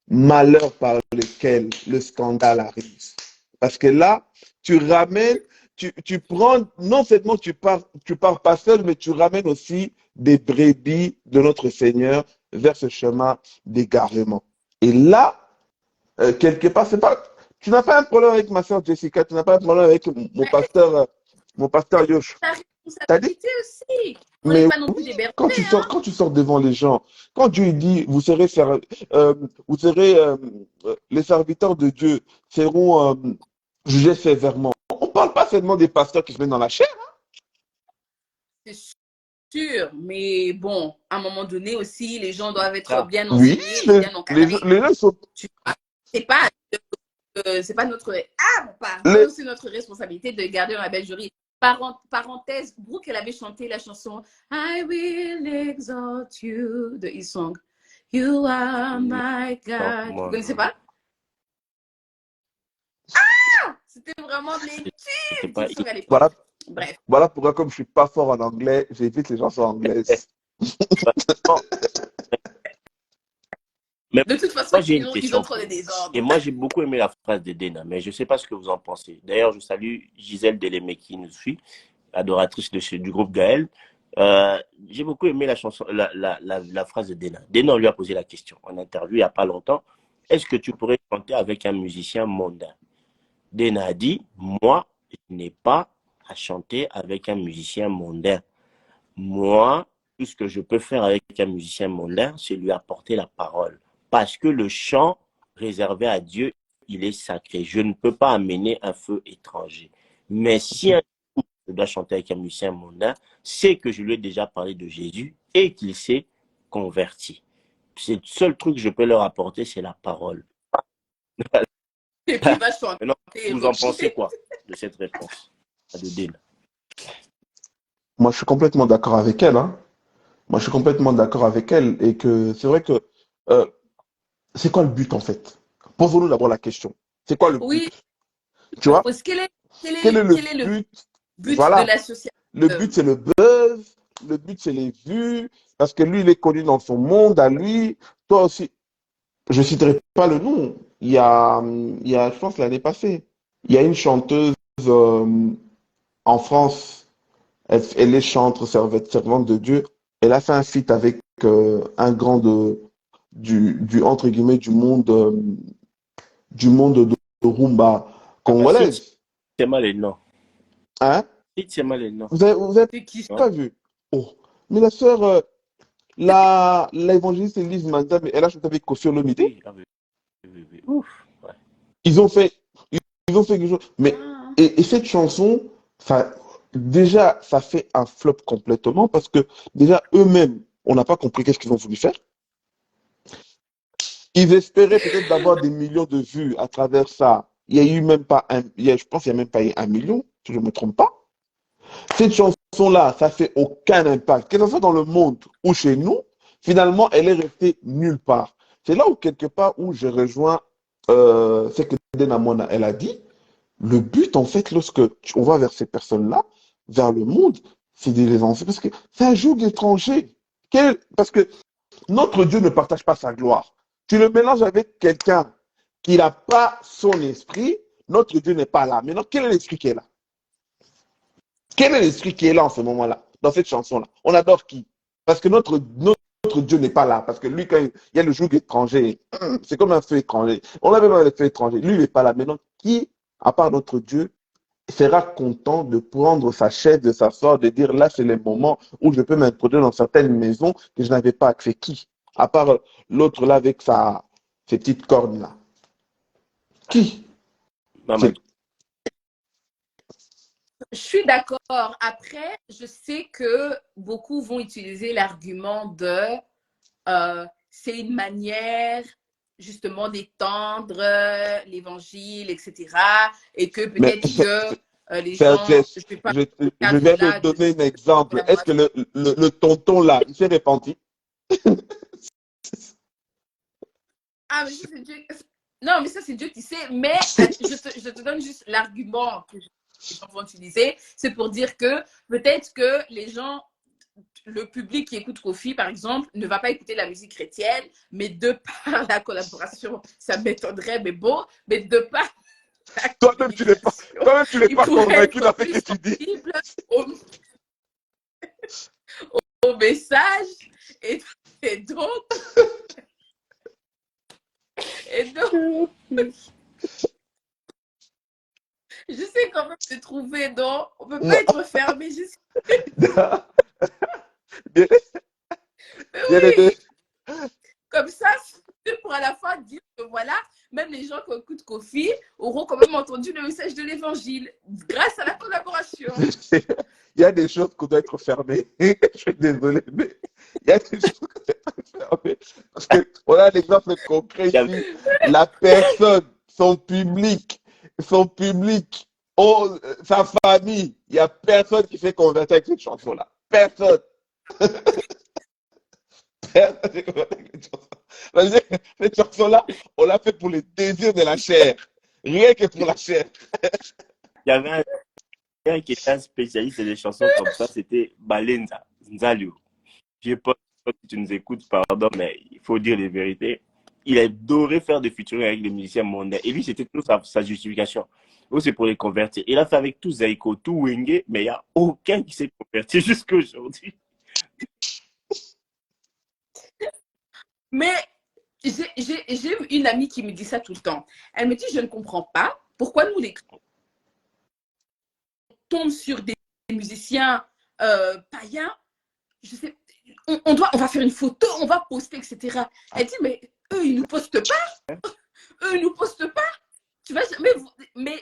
Malheur par lequel le scandale arrive. Parce que là, tu ramènes, tu prends, non seulement tu pars pas seul, mais tu ramènes aussi des brebis de notre Seigneur vers ce chemin d'égarement. Et là, quelque part, c'est pas, tu n'as pas un problème avec ma soeur Jessica, tu n'as pas un problème avec mon pasteur Yosh. La T'as dit? responsabilité aussi. On n'est Mais pas non plus des bêtes. quand tu sors devant les gens, quand Dieu dit, les serviteurs de Dieu seront jugés sévèrement. On ne parle pas seulement des pasteurs qui se mettent dans la chair. C'est sûr, mais bon, à un moment donné aussi, les gens doivent être Ça, bien Oui, enseignés et bien encadrés. les gens sont. Tu vois, c'est pas notre, Les, c'est notre responsabilité de garder un belle jury. Parenthèse, Brooke, elle avait chanté la chanson I will exalt you de Hillsong. You are my non, God. Vous moi, connaissez non. pas? C'était vraiment des C'était tubes pas. d'Hillsong à voilà, l'époque. Bref. voilà pourquoi, comme je ne suis pas fort en anglais, j'évite les chansons anglaises. Non, mais De toute façon, moi, j'ai une ils ont question trop de pour vous. Et désordre. moi, j'ai beaucoup aimé la phrase de Dena, mais je ne sais pas ce que vous en pensez. D'ailleurs, je salue Gisèle Delémé qui nous suit, adoratrice du groupe Gaël. J'ai beaucoup aimé la chanson, la phrase de Dena. Dena, on lui a posé la question en interview il n'y a pas longtemps. Est-ce que tu pourrais chanter avec un musicien mondain? Dena a dit, moi, je n'ai pas à chanter avec un musicien mondain. Moi, tout ce que je peux faire avec un musicien mondain, c'est lui apporter la parole. Parce que le chant réservé à Dieu, il est sacré. Je ne peux pas amener un feu étranger. Mais si un jour je dois chanter avec un musicien mondain, c'est que je lui ai déjà parlé de Jésus et qu'il s'est converti. C'est le seul truc que je peux leur apporter, c'est la parole. Et puis, il va chanter. Maintenant, vous en pensez quoi de cette réponse de Dena? Moi, je suis complètement d'accord avec elle, hein. Moi, je suis complètement d'accord avec elle et que c'est vrai que euh, c'est quoi le but en fait? Posons-nous d'abord la question. C'est quoi le Oui, but? Tu vois? parce Quel est le quel est le but? but de Voilà. l'association? Le but, c'est le buzz. Le but, c'est les vues. Parce que lui, il est connu dans son monde à lui. Toi aussi. Je ne citerai pas le nom. Je pense, l'année passée, il y a une chanteuse en France. Elle est chantre, servante de Dieu. Elle a fait un feat avec un grand entre guillemets, du monde de rumba Ah, bah, congolaise. c'est mal les noms. Hein? C'est mal les noms. Vous avez C'est qui? Hein? pas vu? Oh. Mais la sœur, l'évangéliste Elise Manza, mais elle a chanté avec Koffi Olomide. Oui, ah, oui, oui, oui. Ouf. Ouais. Ils ont fait, ils ont fait quelque chose. Mais, Ah. et cette chanson, ça, déjà, ça fait un flop complètement parce que déjà, eux-mêmes, on n'a pas compris qu'est-ce qu'ils ont voulu faire. Ils espéraient peut-être d'avoir des millions de vues à travers ça. Il y a eu même pas je pense qu'il n'y a même pas eu 1 million, si je ne me trompe pas. Cette chanson-là, ça fait aucun impact. Que ce soit dans le monde ou chez nous, finalement, elle est restée nulle part. C'est là où, quelque part, où je rejoins ce que Dena Mona, elle a dit. Le but, en fait, on va vers ces personnes-là, vers le monde, c'est de les enseigner. Parce que c'est un joug étranger. Parce que notre Dieu ne partage pas sa gloire. Tu le mélanges avec quelqu'un qui n'a pas son esprit, notre Dieu n'est pas là. Maintenant, quel est l'esprit qui est là? Quel est l'esprit qui est là en ce moment-là, dans cette chanson-là? On adore qui? Parce que notre Dieu n'est pas là. Parce que lui, quand il y a le joug étranger, c'est comme un feu étranger. On a même un feu étranger. Lui, il n'est pas là. Maintenant, qui, à part notre Dieu, sera content de prendre sa chaise, de s'asseoir, de dire là, c'est le moment où je peux m'introduire dans certaines maisons que je n'avais pas accès. Qui? À part l'autre là avec ses petites cornes là. Qui? Maman, C'est- Je suis d'accord. Après, je sais que beaucoup vont utiliser l'argument de c'est une manière justement d'étendre l'évangile, etc. Et que Mais peut-être que les c'est un gens, geste. je ne vais pas Je, dans le je cadre viens de là de donner un exemple. Est-ce que collaboration. le tonton là, il s'est repenti? Ah, mais ça, c'est Dieu. Non, mais ça, c'est Dieu qui sait. Mais je te donne juste l'argument que les gens vont utiliser. C'est pour dire que peut-être que les gens, le public qui écoute Kofi, par exemple, ne va pas écouter la musique chrétienne, mais de par la collaboration, ça m'étonnerait, mais bon, mais de par la Toi-même, communication, tu n'es il pas pourrait convaincu être dans ce plus que tu dis. sensible au, au message. Et, et donc, et donc, j'essaie quand même de trouver, non, on ne peut pas Non. être fermé juste. Bien, Mais bien aidé. oui, comme ça, c'est pour à la fin dire que voilà, même les gens qui écoutent Kofi auront quand même entendu le message de l'évangile grâce à la collaboration. Il y a des choses qu'on doit être fermées. Je suis désolé, mais il y a des choses qu'on doit être fermées. Parce qu'on a un exemple concret il y avait- ici. La personne, son public, oh, sa famille, il n'y a personne qui s'est converti avec cette chanson-là. Personne. Personne s'est converti avec cette chanson. C'est-à-dire que cette chanson-là, on l'a fait pour les désirs de la chair. Rien que pour la chair. il y avait un gars qui était un spécialiste des chansons comme ça, c'était Balenza, Nzalio. Je sais pas si tu nous écoutes, pardon, mais il faut dire les vérités. Il adorait faire des featuring avec les musiciens mondains. Et lui, c'était toujours sa justification. Oh, c'est pour les convertir. Il a fait avec tout Zaiko, tout Wenge, mais il n'y a aucun qui s'est converti jusqu'à aujourd'hui. Mais j'ai une amie qui me dit ça tout le temps. Elle me dit, je ne comprends pas pourquoi nous, les tombe sur des musiciens païens, je sais, on va faire une photo, on va poster, etc. Elle dit, mais eux, ils ne nous postent pas. Eux, ils ne nous postent pas. Tu vois, mais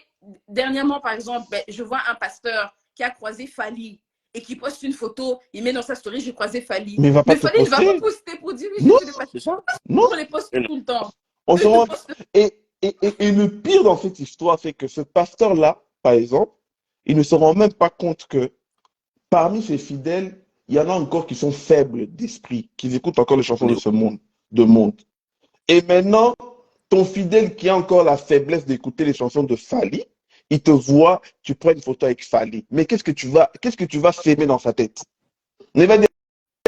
dernièrement, par exemple, ben, je vois un pasteur qui a croisé Fali et qui poste une photo, il met dans sa story, j'ai croisé Fali. Mais il ne va pas Mais te Fali ne va pas poster. poster pour dire, oui, Non, je ne pas. C'est ça? non. On les poste tout le temps. On Eux, se ils ne rend... postent pas. et le pire dans cette histoire, c'est que ce pasteur-là, par exemple, il ne se rend même pas compte que parmi ses fidèles, il y en a encore qui sont faibles d'esprit, qui écoutent encore les chansons Les- de ce monde, de monde. Et maintenant, ton fidèle qui a encore la faiblesse d'écouter les chansons de Fally, il te voit, tu prends une photo avec Fally. Mais qu'est-ce que tu vas s'aimer dans sa tête? Il va dire,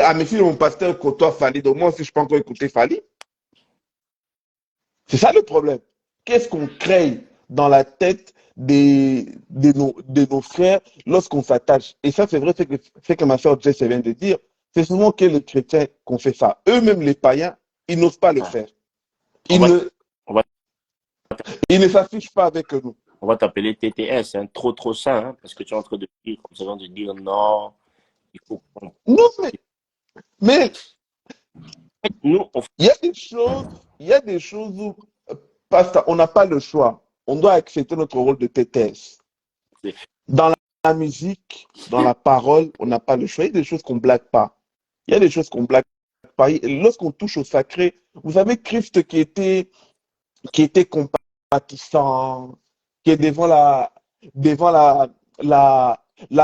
ah, mais si mon pasteur côtoie Fally, donc moi aussi je peux encore écouter Fally. C'est ça le problème. Qu'est-ce qu'on crée dans la tête de nos frères lorsqu'on s'attache? Et ça, c'est vrai, c'est que ma soeur Jess vient de dire. C'est souvent que les chrétiens qu'on fait ça. Eux-mêmes, les païens, ils n'osent pas le faire. On Ils va, ne, on va, ils ne s'affichent pas avec nous. on va t'appeler TTS, hein, trop sain, hein, parce que tu es en train de dire, comme ça, de dire non, il faut qu'on... Non, mais Nous, il y a des choses où, pasteur, on n'a pas le choix. On doit accepter notre rôle de TTS. fait, Dans la musique, dans la parole, on n'a pas le choix. Il y a des choses qu'on ne blague pas. Il y a des choses qu'on blague pas. Lorsqu'on touche au sacré, vous savez, Christ qui était compatissant, qui est devant la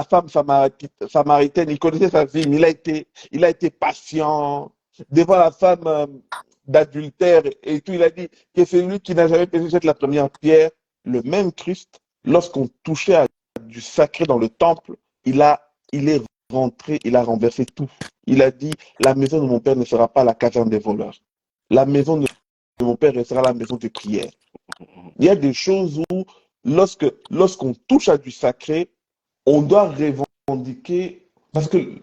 femme samaritaine, il connaissait sa vie, mais il a été patient. Devant la femme d'adultère et tout, il a dit que celui qui n'a jamais péché jette la première pierre. Le même Christ, lorsqu'on touchait à du sacré dans le temple, il est rentré, il a renversé tout. Il a dit, la maison de mon père ne sera pas la caverne des voleurs. La maison de mon père sera la maison de prière. Il y a des choses où, lorsqu'on touche à du sacré, on doit revendiquer, parce que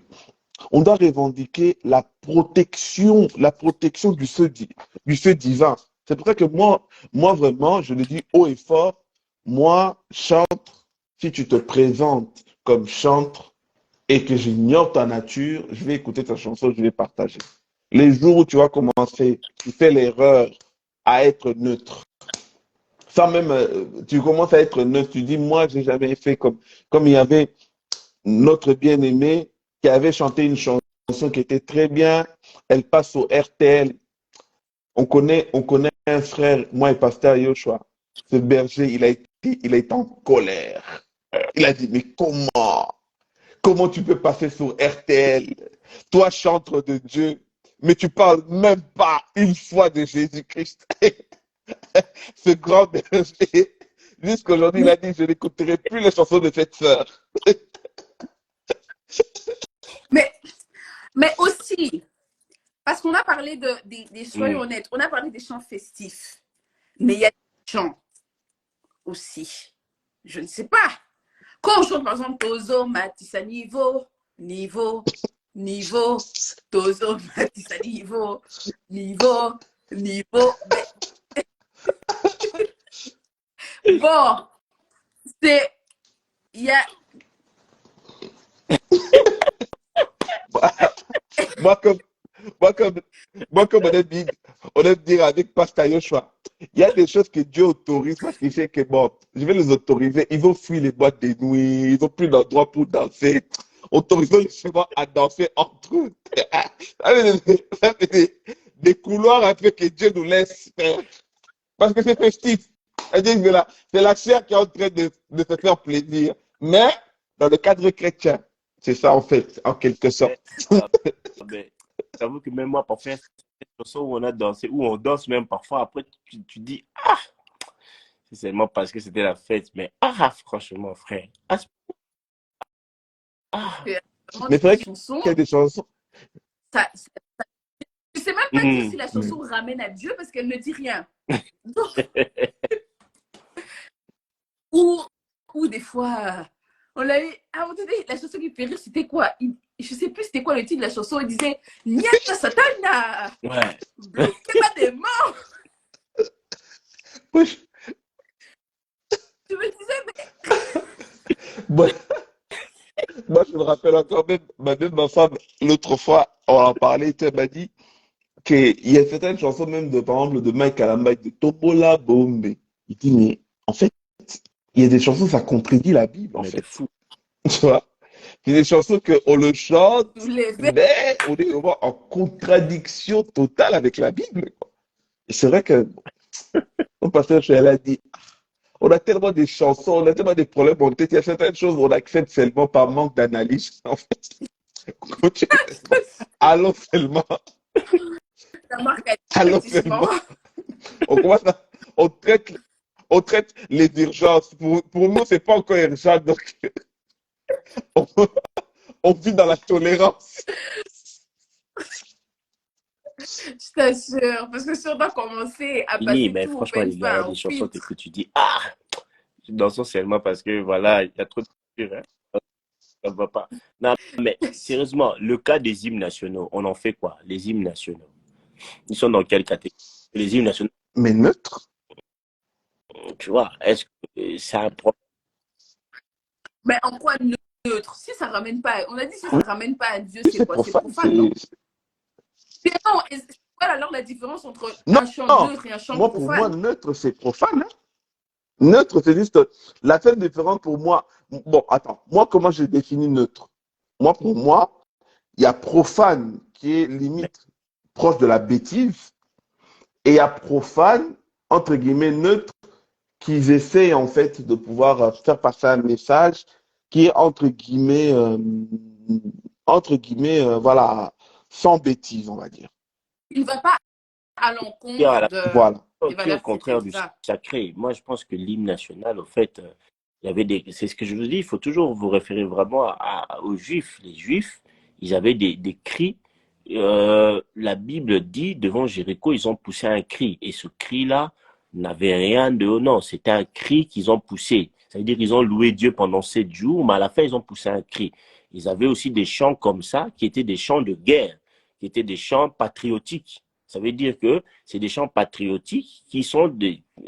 on doit revendiquer la protection du feu divin. C'est pour ça que moi vraiment, je le dis haut et fort, moi, chantre, si tu te présentes comme chantre et que j'ignore ta nature, je vais écouter ta chanson, je vais partager. Les jours où tu vas commencer, tu fais l'erreur à être neutre. Ça même, tu commences à être neutre, tu dis, moi, j'ai jamais fait comme il y avait notre bien-aimé qui avait chanté une chanson qui était très bien. Elle passe au RTL. On connaît un frère, moi et Pasteur Yoshua. Ce berger, il a été en colère. Il a dit, mais comment tu peux passer sur RTL? Toi, chantre de Dieu, mais tu parles même pas une fois de Jésus-Christ. Ce grand berger, jusqu'aujourd'hui, il a dit, je n'écouterai plus les chansons de cette sœur. Mais, mais aussi, parce qu'on a parlé soyons honnêtes, on a parlé des chants festifs, mais il y a des chants aussi, je ne sais pas. Quand on chante par exemple Tozo, Matissa, niveau, Tozo, Matissa, niveau. Bon, c'est, il y a, Moi, comme, moi, comme on aime dire avec Pasteur Yoshua, il y a des choses que Dieu autorise parce qu'il sait que bon, je vais les autoriser. Ils vont fuir les boîtes de nuit, ils n'ont plus d'endroit pour danser. Autorisons les chevaux à danser entre eux. Des couloirs un peu que Dieu nous laisse faire. Parce que c'est festif. C'est la chair qui est en train de se faire plaisir. Mais dans le cadre chrétien, c'est ça en fait, en quelque sorte. ben, j'avoue que même moi, parfois, cette chanson où on a dansé, où on danse même parfois, après, tu dis, ah, c'est seulement parce que c'était la fête, mais ah, franchement, frère, ah, Mais c'est vrai qu'il y a des chansons. ça, je ne sais même pas dire si la chanson ramène à Dieu parce qu'elle ne dit rien. Donc, ou des fois, on a eu, à un moment donné, la chanson qui fait rire, c'était quoi? Je ne sais plus c'était quoi le titre de la chanson. Il disait, Nyata Satana, ouais. bloquez pas des morts. Oui. Je me disais, mais. Moi, je me rappelle encore même ma femme, l'autre fois, on en parlait, elle m'a dit qu'il y a certaines chansons, même de, par exemple, de Mike Alamba, de Topola Bombe. Il dit, mais en fait, il y a des chansons, ça contredit la Bible, en Mais de fait. fou. Tu vois? Il y a des chansons qu'on le chante, Mais mais on est vraiment en contradiction totale avec la Bible, quoi. Et c'est vrai que mon pasteur, elle a dit, on a tellement de chansons, on a tellement de problèmes en tête, il y a certaines choses qu'on accepte seulement par manque d'analyse, en fait. Allons seulement, Ça marque un allons divertissement. seulement. On commence à, on traite, on traite les urgences. Pour nous, c'est pas encore urgent, donc on, on vit dans la tolérance. Je t'assure. Parce que si on doit commencer à Fini, passer mais tout, on fait franchement, une les gars, il y a fin, des un chansons filtre. que tu dis, ah, je danse seulement parce que voilà, il y a trop de culture, hein. Ça va pas. Non, mais sérieusement, le cas des hymnes nationaux, on en fait quoi? Les hymnes nationaux, ils sont dans quelle catégorie? Les hymnes nationaux, Mais neutre, tu vois, est-ce que c'est un problème? Mais en quoi neutre? Si ça ramène pas, on a dit si ça oui, ramène pas à Dieu, c'est c'est quoi? C'est profane. profane, non? Mais non, c'est quoi alors la différence entre Non, un chant non. neutre et un chant Moi, pour moi, profane? neutre, c'est profane, hein. Neutre, c'est juste la seule différence pour moi. Bon, attends, moi, comment je définis neutre? Moi, pour moi, il y a profane qui est Mais limite proche de la bêtise et il y a profane, entre guillemets, neutre, qu'ils essayent en fait de pouvoir faire passer un message qui est entre guillemets, voilà, sans bêtise, on va dire. Il ne va pas à qui l'encontre a Voilà. qui est au des valeurs contraire chrétiennes, du c'est ça? sacré. Moi, je pense que l'hymne national, au fait, il y avait des. C'est ce que je vous dis, il faut toujours vous référer vraiment aux Juifs. Les Juifs, ils avaient des cris. La Bible dit, devant Jéricho, ils ont poussé un cri. Et ce cri-là n'avait rien de non. C'était un cri qu'ils ont poussé. Ça veut dire qu'ils ont loué Dieu pendant 7 jours, mais à la fin, ils ont poussé un cri. Ils avaient aussi des chants comme ça, qui étaient des chants de guerre, qui étaient des chants patriotiques. Ça veut dire que c'est des chants patriotiques qui sont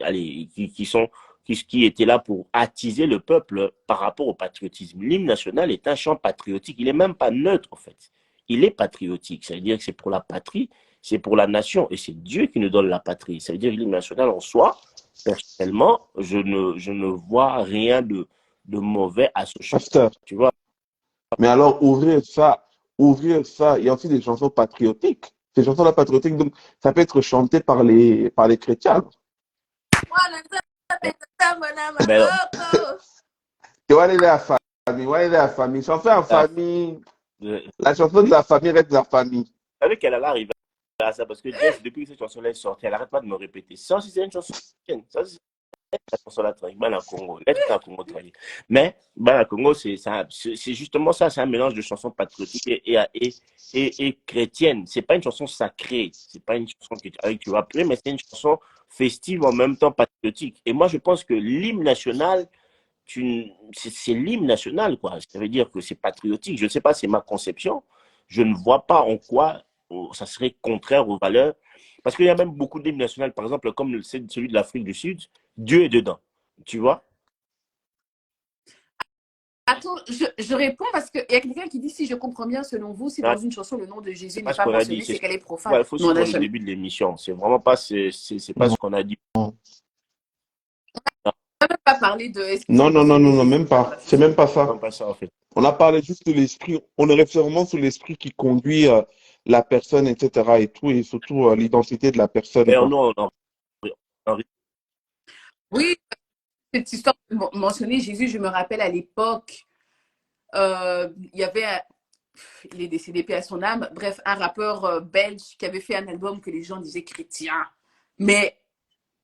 allez, qui étaient là pour attiser le peuple par rapport au patriotisme. L'hymne national est un chant patriotique. Il n'est même pas neutre, en fait. Il est patriotique. Ça veut dire que c'est pour la patrie, c'est pour la nation. Et c'est Dieu qui nous donne la patrie. Ça veut dire que l'hymne national en soi, personnellement, je ne vois rien de mauvais à ce chant. Pasteur. Tu vois? Mais alors, ouvrir ça, il y a aussi des chansons patriotiques. Ces chansons-là patriotiques, donc, ça peut être chanté par les chrétiens. Ben non. Tu vois, aller la famille, ouais, la famille. Chanson en La- famille. euh, La chanson de la famille reste de la famille. savez qu'elle allait arriver à ça parce que Jess, depuis que cette chanson-là est sortie, elle n'arrête pas de me répéter. Ça, c'est une chanson chrétienne. Ça, c'est la chanson-là, Bana Congo. Let's go, Congo, travailler. Mais, Bana Congo, c'est justement ça, c'est un mélange de chansons patriotiques et chrétiennes. C'est pas une chanson sacrée. C'est pas une chanson que tu vas appeler, mais c'est une chanson festive en même temps patriotique. Et moi, je pense que l'hymne national, c'est l'hymne national, quoi. Ça veut dire que c'est patriotique. Je ne sais pas, c'est ma conception. Je ne vois pas en quoi ça serait contraire aux valeurs. Parce qu'il y a même beaucoup d'hymnes nationaux, par exemple, comme celui de l'Afrique du Sud, Dieu est dedans. Tu vois? Attends, je réponds parce qu'il y a quelqu'un qui dit si je comprends bien, selon vous, si Ah, dans une chanson le nom de c'est Jésus pas n'est ce pas qu'on a dit. mentionné, c'est qu'elle est Ouais, profane. il faut Mais on n'a suivre le jamais début de l'émission. C'est vraiment pas, c'est pas Non, ce qu'on a dit. pas parlé de est-ce qu'ils ont non, non, non, mentionné non, non, Jésus ou même pas dans pas. la C'est chanson. même pas C'est ça. pas ça, en fait. On a parlé juste de l'esprit. On est référencé sur l'esprit qui conduit la personne, etc. et tout, et surtout l'identité de la personne, Et quoi. nous, on Oui, cette histoire de mentionner Jésus, je me rappelle à l'époque, il y avait, il est décédé, paix à son âme, bref, un rappeur belge qui avait fait un album que les gens disaient chrétien. Mais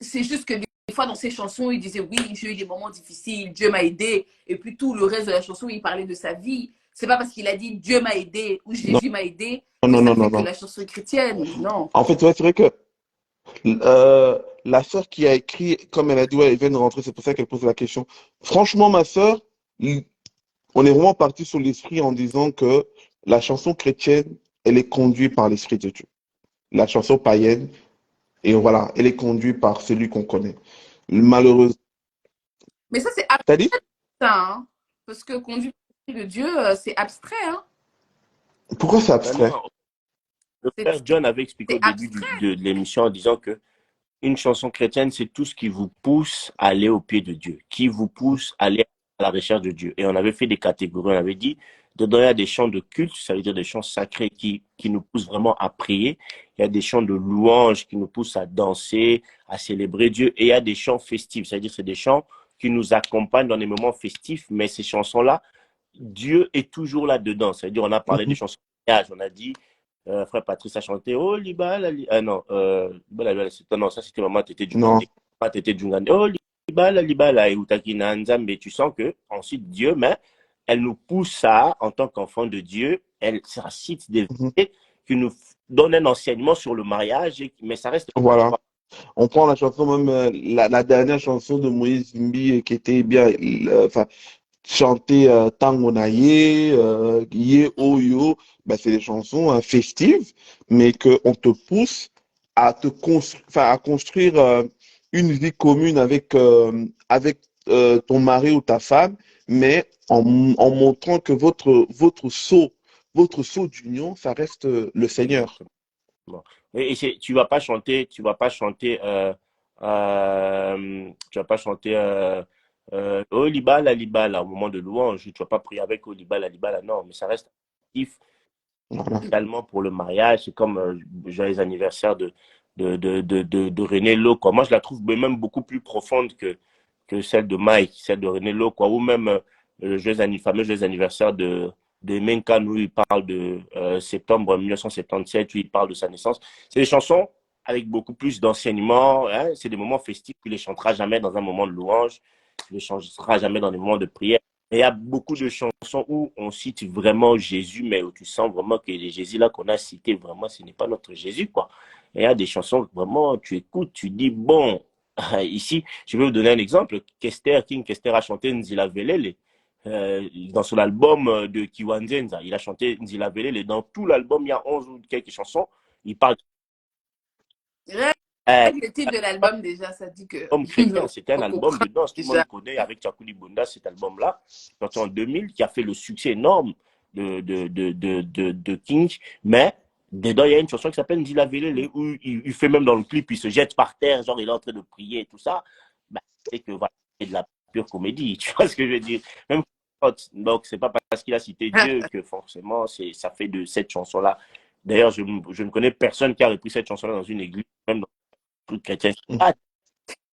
c'est juste que des fois dans ses chansons, il disait oui, j'ai eu des moments difficiles, Dieu m'a aidé, et puis tout le reste de la chanson, il parlait de sa vie. C'est pas parce qu'il a dit Dieu m'a aidé ou Non, Jésus m'a aidé que non, ça non, fait non, que non. la chanson est chrétienne. Non. En fait, ouais, c'est vrai que la sœur qui a écrit, comme elle a dit, ouais, elle vient de rentrer, c'est pour ça qu'elle pose la question. Franchement, ma sœur, on est vraiment parti sur l'esprit en disant que la chanson chrétienne, elle est conduite par l'esprit de Dieu. La chanson païenne, et voilà, elle est conduite par celui qu'on connaît. Malheureusement. Mais ça, c'est T'as dit? abstrait, hein, parce que conduire de Dieu, c'est abstrait. Hein. Pourquoi c'est non, abstrait? non. Le C'est frère John avait expliqué au début abstrait. de l'émission en disant que une chanson chrétienne, c'est tout ce qui vous pousse à aller au pied de Dieu, qui vous pousse à aller à la recherche de Dieu. Et on avait fait des catégories, on avait dit, dedans, il y a des chants de culte, ça veut dire des chants sacrés qui nous poussent vraiment à prier. Il y a des chants de louange qui nous poussent à danser, à célébrer Dieu. Et il y a des chants festifs, c'est-à-dire c'est des chants qui nous accompagnent dans des moments festifs, mais ces chansons-là, Dieu est toujours là-dedans. C'est-à-dire, on a parlé des chansons de mariage, on a dit, frère Patrice a chanté, oh, Libala, non, non, ça c'était Maman Tété Non. Djungandé. Maman Tété Djungandé, oh, Libala, Libala, et Utakina Nzambe. Tu sens que, ensuite, Dieu, mais elle nous pousse à, en tant qu'enfant de Dieu, ça cite des versets qui nous donnent un enseignement sur le mariage, mais ça reste. Voilà. On prend la chanson, même la dernière chanson de Moïse Mbi qui était bien, enfin, chanter Tango na Ye, Ye Oyo, ben, c'est des chansons festives, mais qu'on te pousse à à construire une vie commune avec ton mari ou ta femme, mais en montrant que votre sceau d'union, ça reste le Seigneur. Bon. Et tu vas pas chanter, oh Libala, Libala au moment de louange. Tu vas pas prier avec oh Libala, Libala, non, mais ça reste actif Voilà. également pour le mariage. C'est comme joyeux anniversaire de René Lo, quoi. Moi, je la trouve même beaucoup plus profonde que celle de Mike, celle de René Lo, quoi. Ou même le fameux joyeux anniversaire de Menkan, où il parle de septembre 1977, où il parle de sa naissance. C'est des chansons avec beaucoup plus d'enseignement. Hein. C'est des moments festifs. Tu ne les chanteras jamais dans un moment de louange. Tu ne les chanteras jamais dans des moments de prière. Et il y a beaucoup de chansons où on cite vraiment Jésus, mais où tu sens vraiment que les Jésus là qu'on a cités, vraiment, ce n'est pas notre Jésus, quoi. Et il y a des chansons, vraiment, tu écoutes, tu dis, bon, ici, je vais vous donner un exemple. King Kester a chanté Nzila Velele. Dans son album de Kiwanzenza, il a chanté Nzila Velele. Dans tout l'album, il y a 11 ou quelques chansons. Il parle. Le titre de l'album, déjà, ça dit que. Album chrétien, c'était un album de danse. Tout le monde Déjà. connaît avec Tchakouli Bunda cet album-là, sorti en 2000, qui a fait le succès énorme de King. Mais dedans, il y a une chanson qui s'appelle Ndila Velele, où il fait même dans le clip, il se jette par terre, genre il est en train de prier et tout ça. Ben, c'est que voilà, c'est de la pure comédie. Tu vois ce que je veux dire? Même donc, c'est pas parce qu'il a cité Dieu que forcément, ça fait de cette chanson-là. D'ailleurs, je ne connais personne qui a repris cette chanson-là dans une église, même dans tout chrétien. Ah,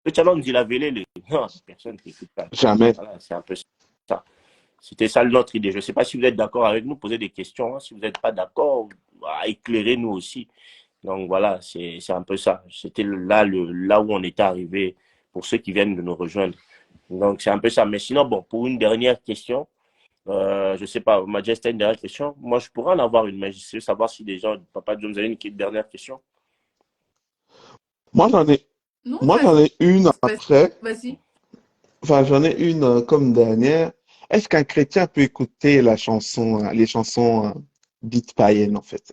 le challenge dit la vélé, non, personne qui écoute ça. Jamais. Voilà, c'est un peu ça. C'était ça notre idée. Je ne sais pas si vous êtes d'accord avec nous, posez des questions. Hein. Si vous n'êtes pas d'accord, éclairez-nous aussi. Donc voilà, c'est un peu ça. C'était là où on était arrivé pour ceux qui viennent de nous rejoindre. Donc c'est un peu ça. Mais sinon, bon, pour une dernière question, je ne sais pas, Majesté, une dernière question. Moi, je pourrais en avoir une, mais je veux savoir si des gens, Papa John, vous avez une dernière question. Moi, j'en ai une après. Vas-y. Enfin, j'en ai une comme dernière. Est-ce qu'un chrétien peut écouter les chansons dites païennes, en fait?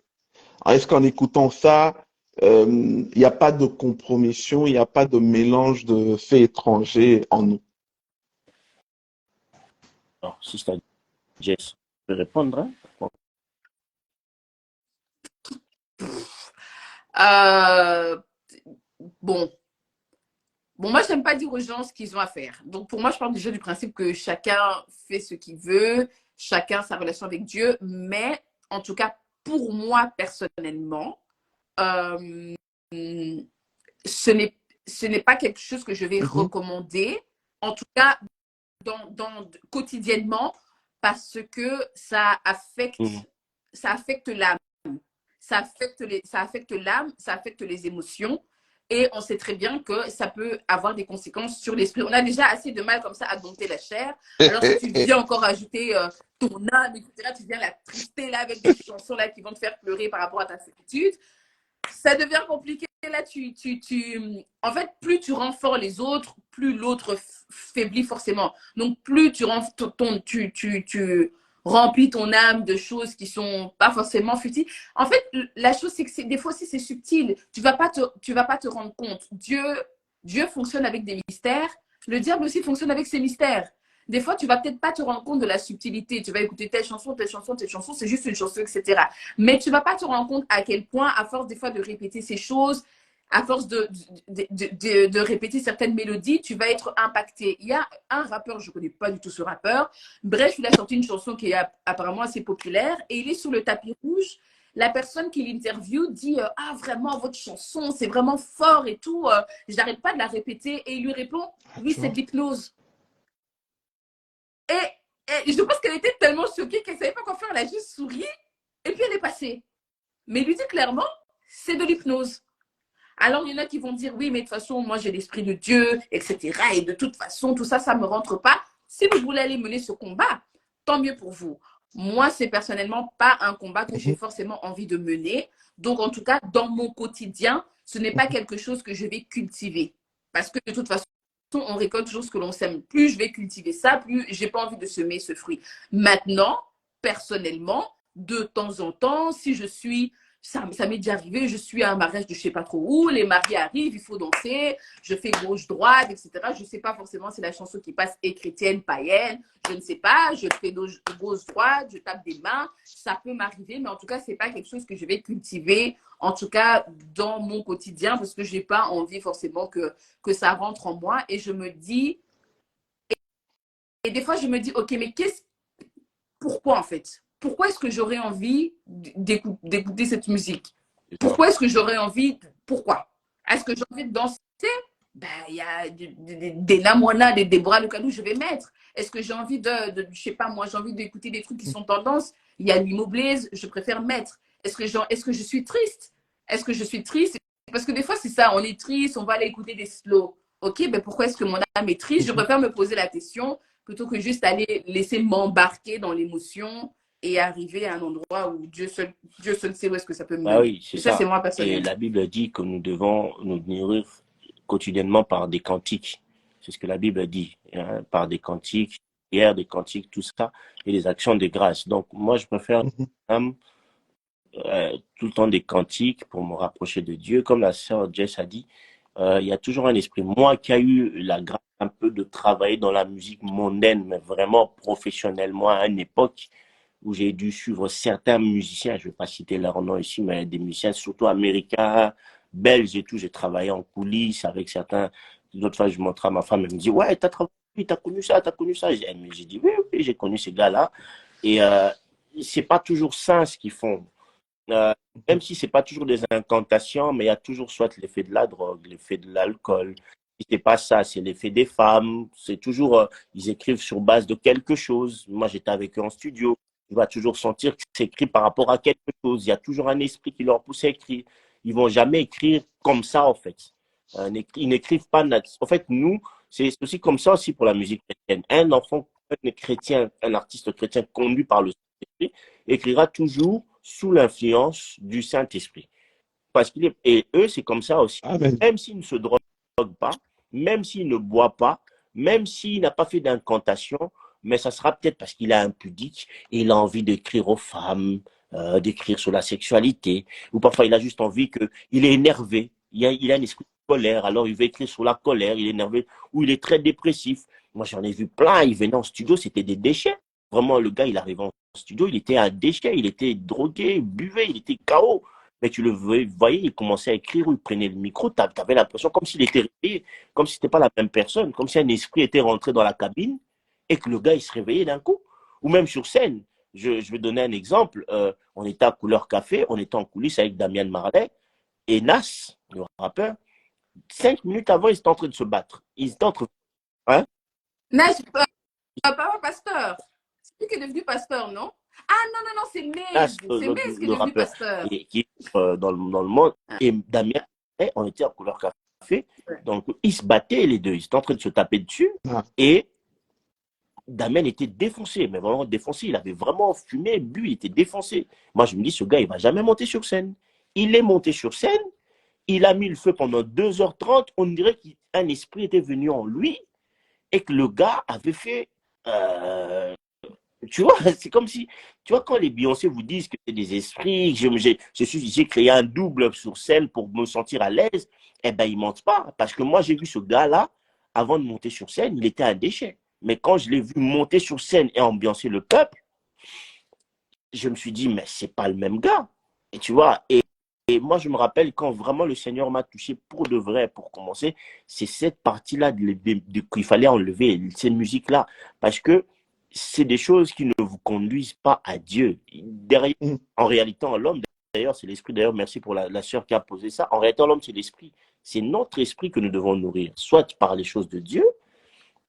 Est-ce qu'en écoutant ça, il n'y a pas de compromission, il n'y a pas de mélange de faits étrangers en nous? Alors, si c'est Jess, je peux répondre. Hein? Bon. Bon, moi, je n'aime pas dire aux gens ce qu'ils ont à faire. Donc, pour moi, je parle déjà du principe que chacun fait ce qu'il veut, chacun sa relation avec Dieu. Mais, en tout cas, pour moi, personnellement, ce n'est pas quelque chose que je vais recommander. En tout cas, quotidiennement, parce que ça affecte l'âme. Ça affecte l'âme, ça affecte les émotions. Et on sait très bien que ça peut avoir des conséquences sur l'esprit. On a déjà assez de mal comme ça à dompter la chair. Alors si tu viens encore ajouter ton âme, etc., tu viens la trister là avec des chansons là qui vont te faire pleurer par rapport à ta certitude, ça devient compliqué. Là, en fait, plus tu rends fort les autres, plus l'autre faiblit forcément. Donc, plus tu remplis ton âme de choses qui sont pas forcément futiles. En fait, la chose, c'est que des fois aussi, c'est subtil. Tu vas pas te rendre compte. Dieu fonctionne avec des mystères. Le diable aussi fonctionne avec ses mystères. Des fois, tu vas peut-être pas te rendre compte de la subtilité. Tu vas écouter telle chanson, c'est juste une chanson, etc. Mais tu vas pas te rendre compte à quel point, à force des fois de répéter ces choses, à force de répéter certaines mélodies, tu vas être impacté. Il y a un rappeur, je ne connais pas du tout ce rappeur, bref, il a sorti une chanson qui est apparemment assez populaire et il est sur le tapis rouge. La personne qui l'interview dit « Ah, vraiment, votre chanson, c'est vraiment fort et tout. Je n'arrête pas de la répéter. » Et il lui répond « Oui, c'est de l'hypnose. » Et Et je pense qu'elle était tellement choquée qu'elle ne savait pas quoi faire. Elle a juste souri et puis elle est passée. Mais lui dit clairement, c'est de l'hypnose. Alors, il y en a qui vont dire, oui, mais de toute façon, moi, j'ai l'esprit de Dieu, etc. Et de toute façon, tout ça, ça ne me rentre pas. Si vous voulez aller mener ce combat, tant mieux pour vous. Moi, c'est personnellement pas un combat que j'ai forcément envie de mener. Donc, en tout cas, dans mon quotidien, ce n'est pas quelque chose que je vais cultiver. Parce que de toute façon, on récolte toujours ce que l'on sème. Plus je vais cultiver ça, plus j'ai pas envie de semer ce fruit. Maintenant, personnellement, de temps en temps, si je suis ça m'est déjà arrivé, je suis à un mariage de je ne sais pas trop où, les mariés arrivent, il faut danser, je fais gauche-droite, etc. Je ne sais pas forcément si la chanson qui passe est chrétienne, païenne, je ne sais pas, je fais gauche-droite, je tape des mains, ça peut m'arriver, mais en tout cas, ce n'est pas quelque chose que je vais cultiver, en tout cas dans mon quotidien, parce que je n'ai pas envie forcément que ça rentre en moi, et je me dis, et des fois je me dis, ok, mais pourquoi en fait? Pourquoi est-ce que j'aurais envie d'écouter cette musique? Pourquoi est-ce que j'aurais envie? Pourquoi? Est-ce que j'ai envie de danser? Ben, il y a des Namona, des Déborah Lucadou, je vais mettre. Est-ce que j'ai envie je sais pas, moi, j'ai envie d'écouter des trucs qui sont tendance? Il y a Limo Blaze, je préfère mettre. Est-ce que je suis triste? Est-ce que je suis triste? Parce que des fois, c'est ça, on est triste, on va aller écouter des slow. Ok, ben pourquoi est-ce que mon âme est triste? Je préfère me poser la question plutôt que juste aller laisser m'embarquer dans l'émotion et arriver à un endroit où Dieu seul sait où est-ce que ça peut me Bah mener. oui, c'est Et ça, c'est ça. moi Et personnellement. la Bible dit que nous devons nous nourrir quotidiennement par des cantiques. C'est ce que la Bible dit, hein, par des cantiques, prières, des cantiques, tout ça, et des actions de grâce. Donc, moi, je préfère tout le temps des cantiques pour me rapprocher de Dieu. Comme la sœur Jess a dit, il y a toujours un esprit. Moi qui a eu la grâce un peu de travailler dans la musique mondaine, mais vraiment professionnellement à une époque où j'ai dû suivre certains musiciens, je ne vais pas citer leur nom ici, mais des musiciens surtout américains, belges et tout. J'ai travaillé en coulisses avec certains. D'autres fois, je montre à ma femme, elle me dit, ouais, t'as travaillé, t'as connu ça, t'as connu ça. J'ai dit, oui, oui, j'ai connu ces gars-là. Et c'est pas toujours ça ce qu'ils font. Euh, Même si c'est pas toujours des incantations, mais il y a toujours soit l'effet de la drogue, l'effet de l'alcool. Si c'est pas ça, c'est l'effet des femmes. C'est toujours, ils écrivent sur base de quelque chose. Moi, j'étais avec eux en studio. Tu vas toujours sentir que c'est écrit par rapport à quelque chose. Il y a toujours un esprit qui leur pousse à écrire. Ils vont jamais écrire comme ça, en fait. Ils n'écrivent pas. En fait, nous, c'est aussi comme ça aussi pour la musique chrétienne. Un enfant, un chrétien, un artiste chrétien conduit par le Saint-Esprit, écrira toujours sous l'influence du Saint-Esprit. Et eux, c'est comme ça aussi. Amen. Même s'ils ne se droguent pas, même s'il ne boit pas, même s'il n'a pas fait d'incantation, mais ça sera peut-être parce qu'il est impudique et il a envie d'écrire aux femmes, d'écrire sur la sexualité, ou parfois il a juste envie il est énervé, il a un esprit de colère, alors il veut écrire sur la colère, il est énervé, ou il est très dépressif. Moi, j'en ai vu plein, ils venaient en studio, c'était des déchets. Vraiment, le gars, il arrivait en studio, il était un déchet, il était drogué, il buvait, il était KO. Mais tu le voyais, il commençait à écrire, ou il prenait le micro, tu avais l'impression comme s'il était réveillé, comme si c'était pas la même personne, comme si un esprit était rentré dans la cabine et que le gars, il se réveillait d'un coup. Ou même sur scène. Je vais donner un exemple. On était à Couleur Café, on était en coulisses avec Damien Marley et Nas, le rappeur. 5 minutes avant, ils étaient en train de se battre. Ils étaient en train. Hein? Mais papa pasteur. C'est lui qui est devenu pasteur, non? Ah non, non, non, c'est Nas, Maze. C'est Maze qui est le devenu rappeur pasteur. qui est dans le monde. Ah, Et Damien, on était à Couleur Café. ouais. Donc, ils se battaient les deux. Ils étaient en train de se taper dessus. Ah. Et Damien était défoncé, mais vraiment défoncé. Il avait vraiment fumé, bu, il était défoncé. Moi, je me dis, ce gars, il va jamais monter sur scène. Il est monté sur scène. Il a mis le feu pendant 2h30. On dirait qu'un esprit était venu en lui et que le gars avait fait tu vois, c'est comme si, tu vois, quand les Beyoncé vous disent que c'est des esprits, que j'ai créé un double sur scène pour me sentir à l'aise, eh ben, ils mentent pas. Parce que moi, j'ai vu ce gars-là, avant de monter sur scène, il était un déchet. Mais quand je l'ai vu monter sur scène et ambiancer le peuple, je me suis dit, mais c'est pas le même gars. Et tu vois, et moi, je me rappelle quand vraiment le Seigneur m'a touché pour de vrai, pour commencer, c'est cette partie-là qu'il fallait enlever, cette musique-là. Parce que c'est des choses qui ne vous conduisent pas à Dieu. Derrière, en réalité, en l'homme, d'ailleurs, c'est l'esprit. D'ailleurs, merci pour la sœur qui a posé ça. En réalité, en l'homme, c'est l'esprit. C'est notre esprit que nous devons nourrir, soit par les choses de Dieu,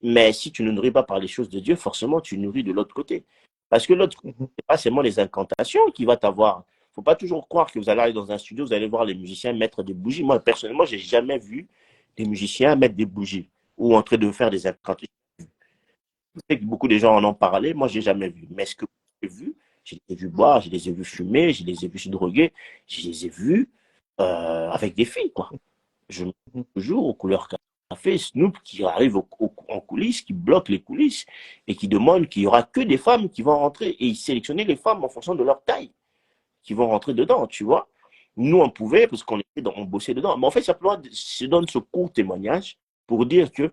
Mais si tu ne nourris pas par les choses de Dieu, forcément, tu nourris de l'autre côté. Parce que l'autre côté, c'est pas seulement les incantations qui va t'avoir. Faut pas toujours croire que vous allez aller dans un studio, vous allez voir les musiciens mettre des bougies. Moi, personnellement, j'ai jamais vu des musiciens mettre des bougies ou en train de faire des incantations. Je sais que beaucoup de gens en ont parlé, moi, j'ai jamais vu. Mais ce que j'ai vu, je les ai vus boire, je les ai vus fumer, je les ai vus se droguer, je les ai vus avec des filles, quoi. Je me dis toujours aux couleurs café, Snoop qui arrive en coulisses, qui bloque les coulisses et qui demande qu'il y aura que des femmes qui vont rentrer et il sélectionnait les femmes en fonction de leur taille qui vont rentrer dedans, tu vois. Nous, on pouvait parce on bossait dedans. Mais en fait, simplement, je donne ce court témoignage pour dire que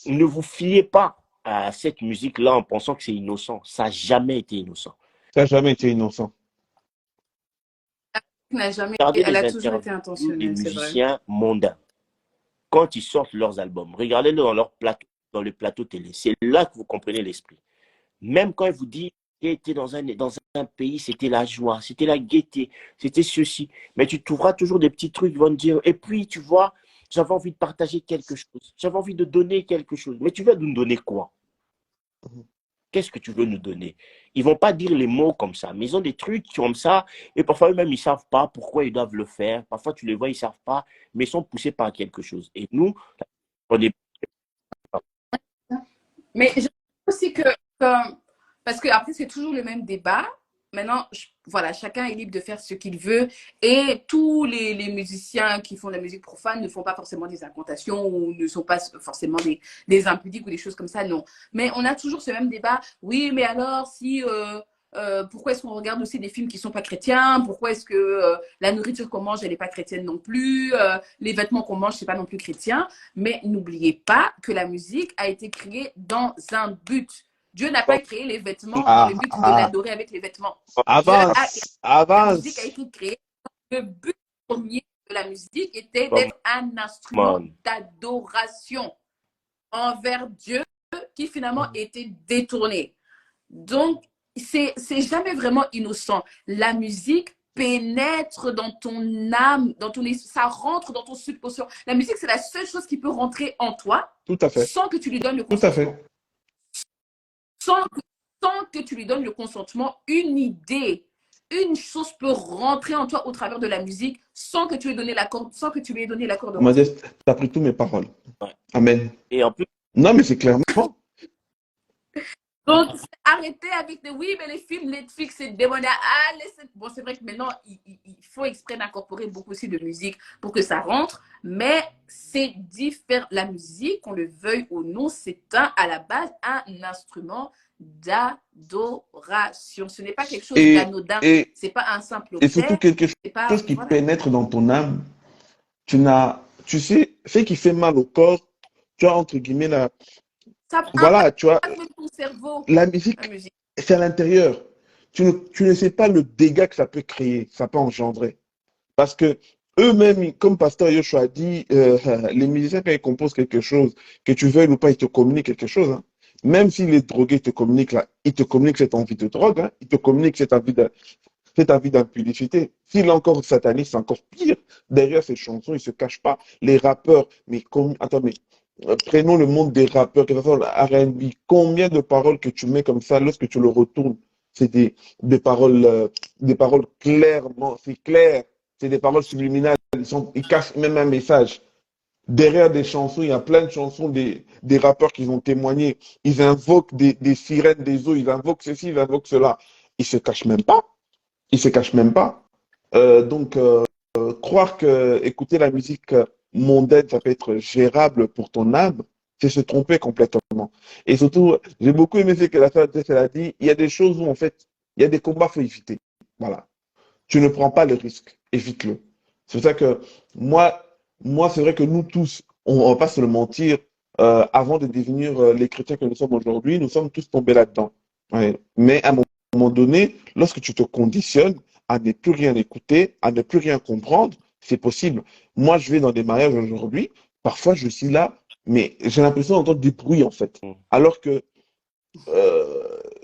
ne vous fiez pas à cette musique-là en pensant que c'est innocent. Ça n'a jamais été innocent. Ça n'a jamais été innocent. Regardez Elle a les toujours été interviews des intentionnelle, c'est vrai. musiciens mondains. Quand ils sortent leurs albums, regardez-le dans les plateaux télé. C'est là que vous comprenez l'esprit. Même quand ils vous disent qu'ils étaient dans un pays, c'était la joie, c'était la gaieté, c'était ceci. Mais tu trouveras toujours des petits trucs qui vont te dire, et puis, tu vois, j'avais envie de partager quelque chose. J'avais envie de donner quelque chose. Mais tu veux nous donner quoi? Qu'est-ce que tu veux nous donner? Ils vont pas dire les mots comme ça, mais ils ont des trucs comme ça, et parfois eux-mêmes, ils savent pas pourquoi ils doivent le faire. Parfois, tu les vois, ils savent pas, mais ils sont poussés par quelque chose. Et nous, on est... Mais je pense aussi parce que après, c'est toujours le même débat. Maintenant, voilà, chacun est libre de faire ce qu'il veut. Et tous les musiciens qui font de la musique profane ne font pas forcément des incantations ou ne sont pas forcément des impudiques ou des choses comme ça, non. Mais on a toujours ce même débat. Oui, mais alors, si... pourquoi est-ce qu'on regarde aussi des films qui ne sont pas chrétiens? Pourquoi est-ce que la nourriture qu'on mange, elle n'est pas chrétienne non plus? Les vêtements qu'on mange, ce n'est pas non plus chrétien. Mais n'oubliez pas que la musique a été créée dans un but. Dieu n'a pas créé les vêtements dans le but de l'adorer avec les vêtements. La musique a été créée. Le but premier de la musique était d'être un instrument d'adoration envers Dieu qui finalement était détourné. Donc, c'est jamais vraiment innocent. La musique pénètre dans ton âme, ça rentre dans ton subconscient. La musique, c'est la seule chose qui peut rentrer en toi. Tout à fait. Sans que tu lui donnes le consentement. Tout à fait. Sans que tu lui donnes le consentement, une idée, une chose peut rentrer en toi au travers de la musique sans que tu lui aies donné l'accord, sans que tu lui aies donné l'accord de Modeste, tu as pris toutes mes paroles. Ouais. Amen. Et en plus... Non, mais c'est clairement. Donc, arrêtez avec des oui, mais les films Netflix, c'est démoniaque. Bon, c'est vrai que maintenant, il faut exprès d'incorporer beaucoup aussi de musique pour que ça rentre, mais c'est différent. La musique, qu'on le veuille ou non, c'est à la base un instrument d'adoration. Ce n'est pas quelque chose d'anodin. C'est pas un simple objet. Et surtout quelque chose qui pénètre dans ton âme. Tu sais, ce qui fait mal au corps, tu as entre guillemets voilà, tu vois, la musique, c'est à l'intérieur. Tu ne sais pas le dégât que ça peut créer, ça peut engendrer. Parce que eux-mêmes, comme Pasteur Yoshua a dit, les musiciens, quand ils composent quelque chose, que tu veuilles ou pas, ils te communiquent quelque chose. Hein. Même s'il est drogué, il te communique cette envie de drogue, hein. Il te communique cette envie d'impudicité. S'il est encore sataniste, c'est encore pire. Derrière ces chansons, il ne se cache pas. Les rappeurs, attends, mais prenons le monde des rappeurs, que ce soit R&B, combien de paroles que tu mets comme ça, lorsque tu le retournes, c'est des paroles clairement, c'est clair, c'est des paroles subliminales, ils cachent même un message. Derrière des chansons, il y a plein de chansons des rappeurs qui ont témoigné, ils invoquent des sirènes des eaux, ils invoquent ceci, ils invoquent cela. Ils se cachent même pas. Donc, croire que écouter la musique mondaine, ça peut être gérable pour ton âme, c'est se tromper complètement. Et surtout, j'ai beaucoup aimé ce que la sœur a dit, il y a des choses où, en fait, il y a des combats qu'il faut éviter. Voilà. Tu ne prends pas le risque, évite-le. C'est pour ça que moi c'est vrai que nous tous, on ne va pas se le mentir, avant de devenir les chrétiens que nous sommes aujourd'hui, nous sommes tous tombés là-dedans. Ouais. Mais à un moment donné, lorsque tu te conditionnes à ne plus rien écouter, à ne plus rien comprendre, c'est possible. Moi, je vais dans des mariages aujourd'hui, parfois je suis là, mais j'ai l'impression d'entendre du bruit en fait. Alors que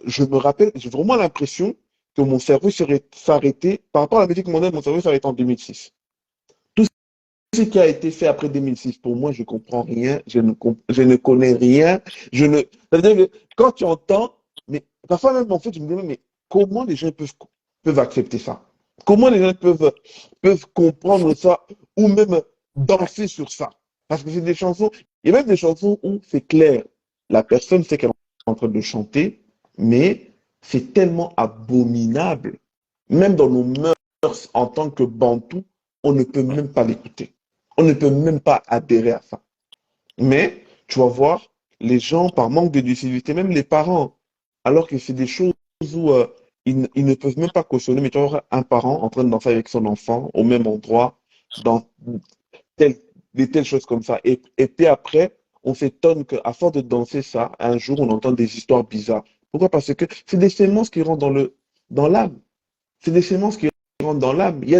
je me rappelle, j'ai vraiment l'impression que mon cerveau s'arrêtait, par rapport à la musique mondaine, mon cerveau s'arrêtait en 2006. Tout ce qui a été fait après 2006, pour moi, je comprends rien, je ne connais rien. Ça veut dire que quand tu entends, mais parfois même, en fait, je me dis, mais comment les gens peuvent accepter ça? Comment les gens peuvent comprendre ça ou même danser sur ça? Parce que c'est des chansons, il y a même des chansons où c'est clair. La personne sait qu'elle est en train de chanter, mais c'est tellement abominable. Même dans nos mœurs en tant que Bantou, on ne peut même pas l'écouter. On ne peut même pas adhérer à ça. Mais tu vas voir, les gens, par manque de lucidité, même les parents, alors que c'est des choses où ils ne peuvent même pas cautionner, mais tu vas voir un parent en train de danser avec son enfant au même endroit, dans telle, des telles choses comme ça. Et puis après, on s'étonne qu'à force de danser ça, un jour, on entend des histoires bizarres. Pourquoi? Parce que c'est des sémences qui rentrent dans l'âme. C'est des sémences qui rentrent dans l'âme. Il y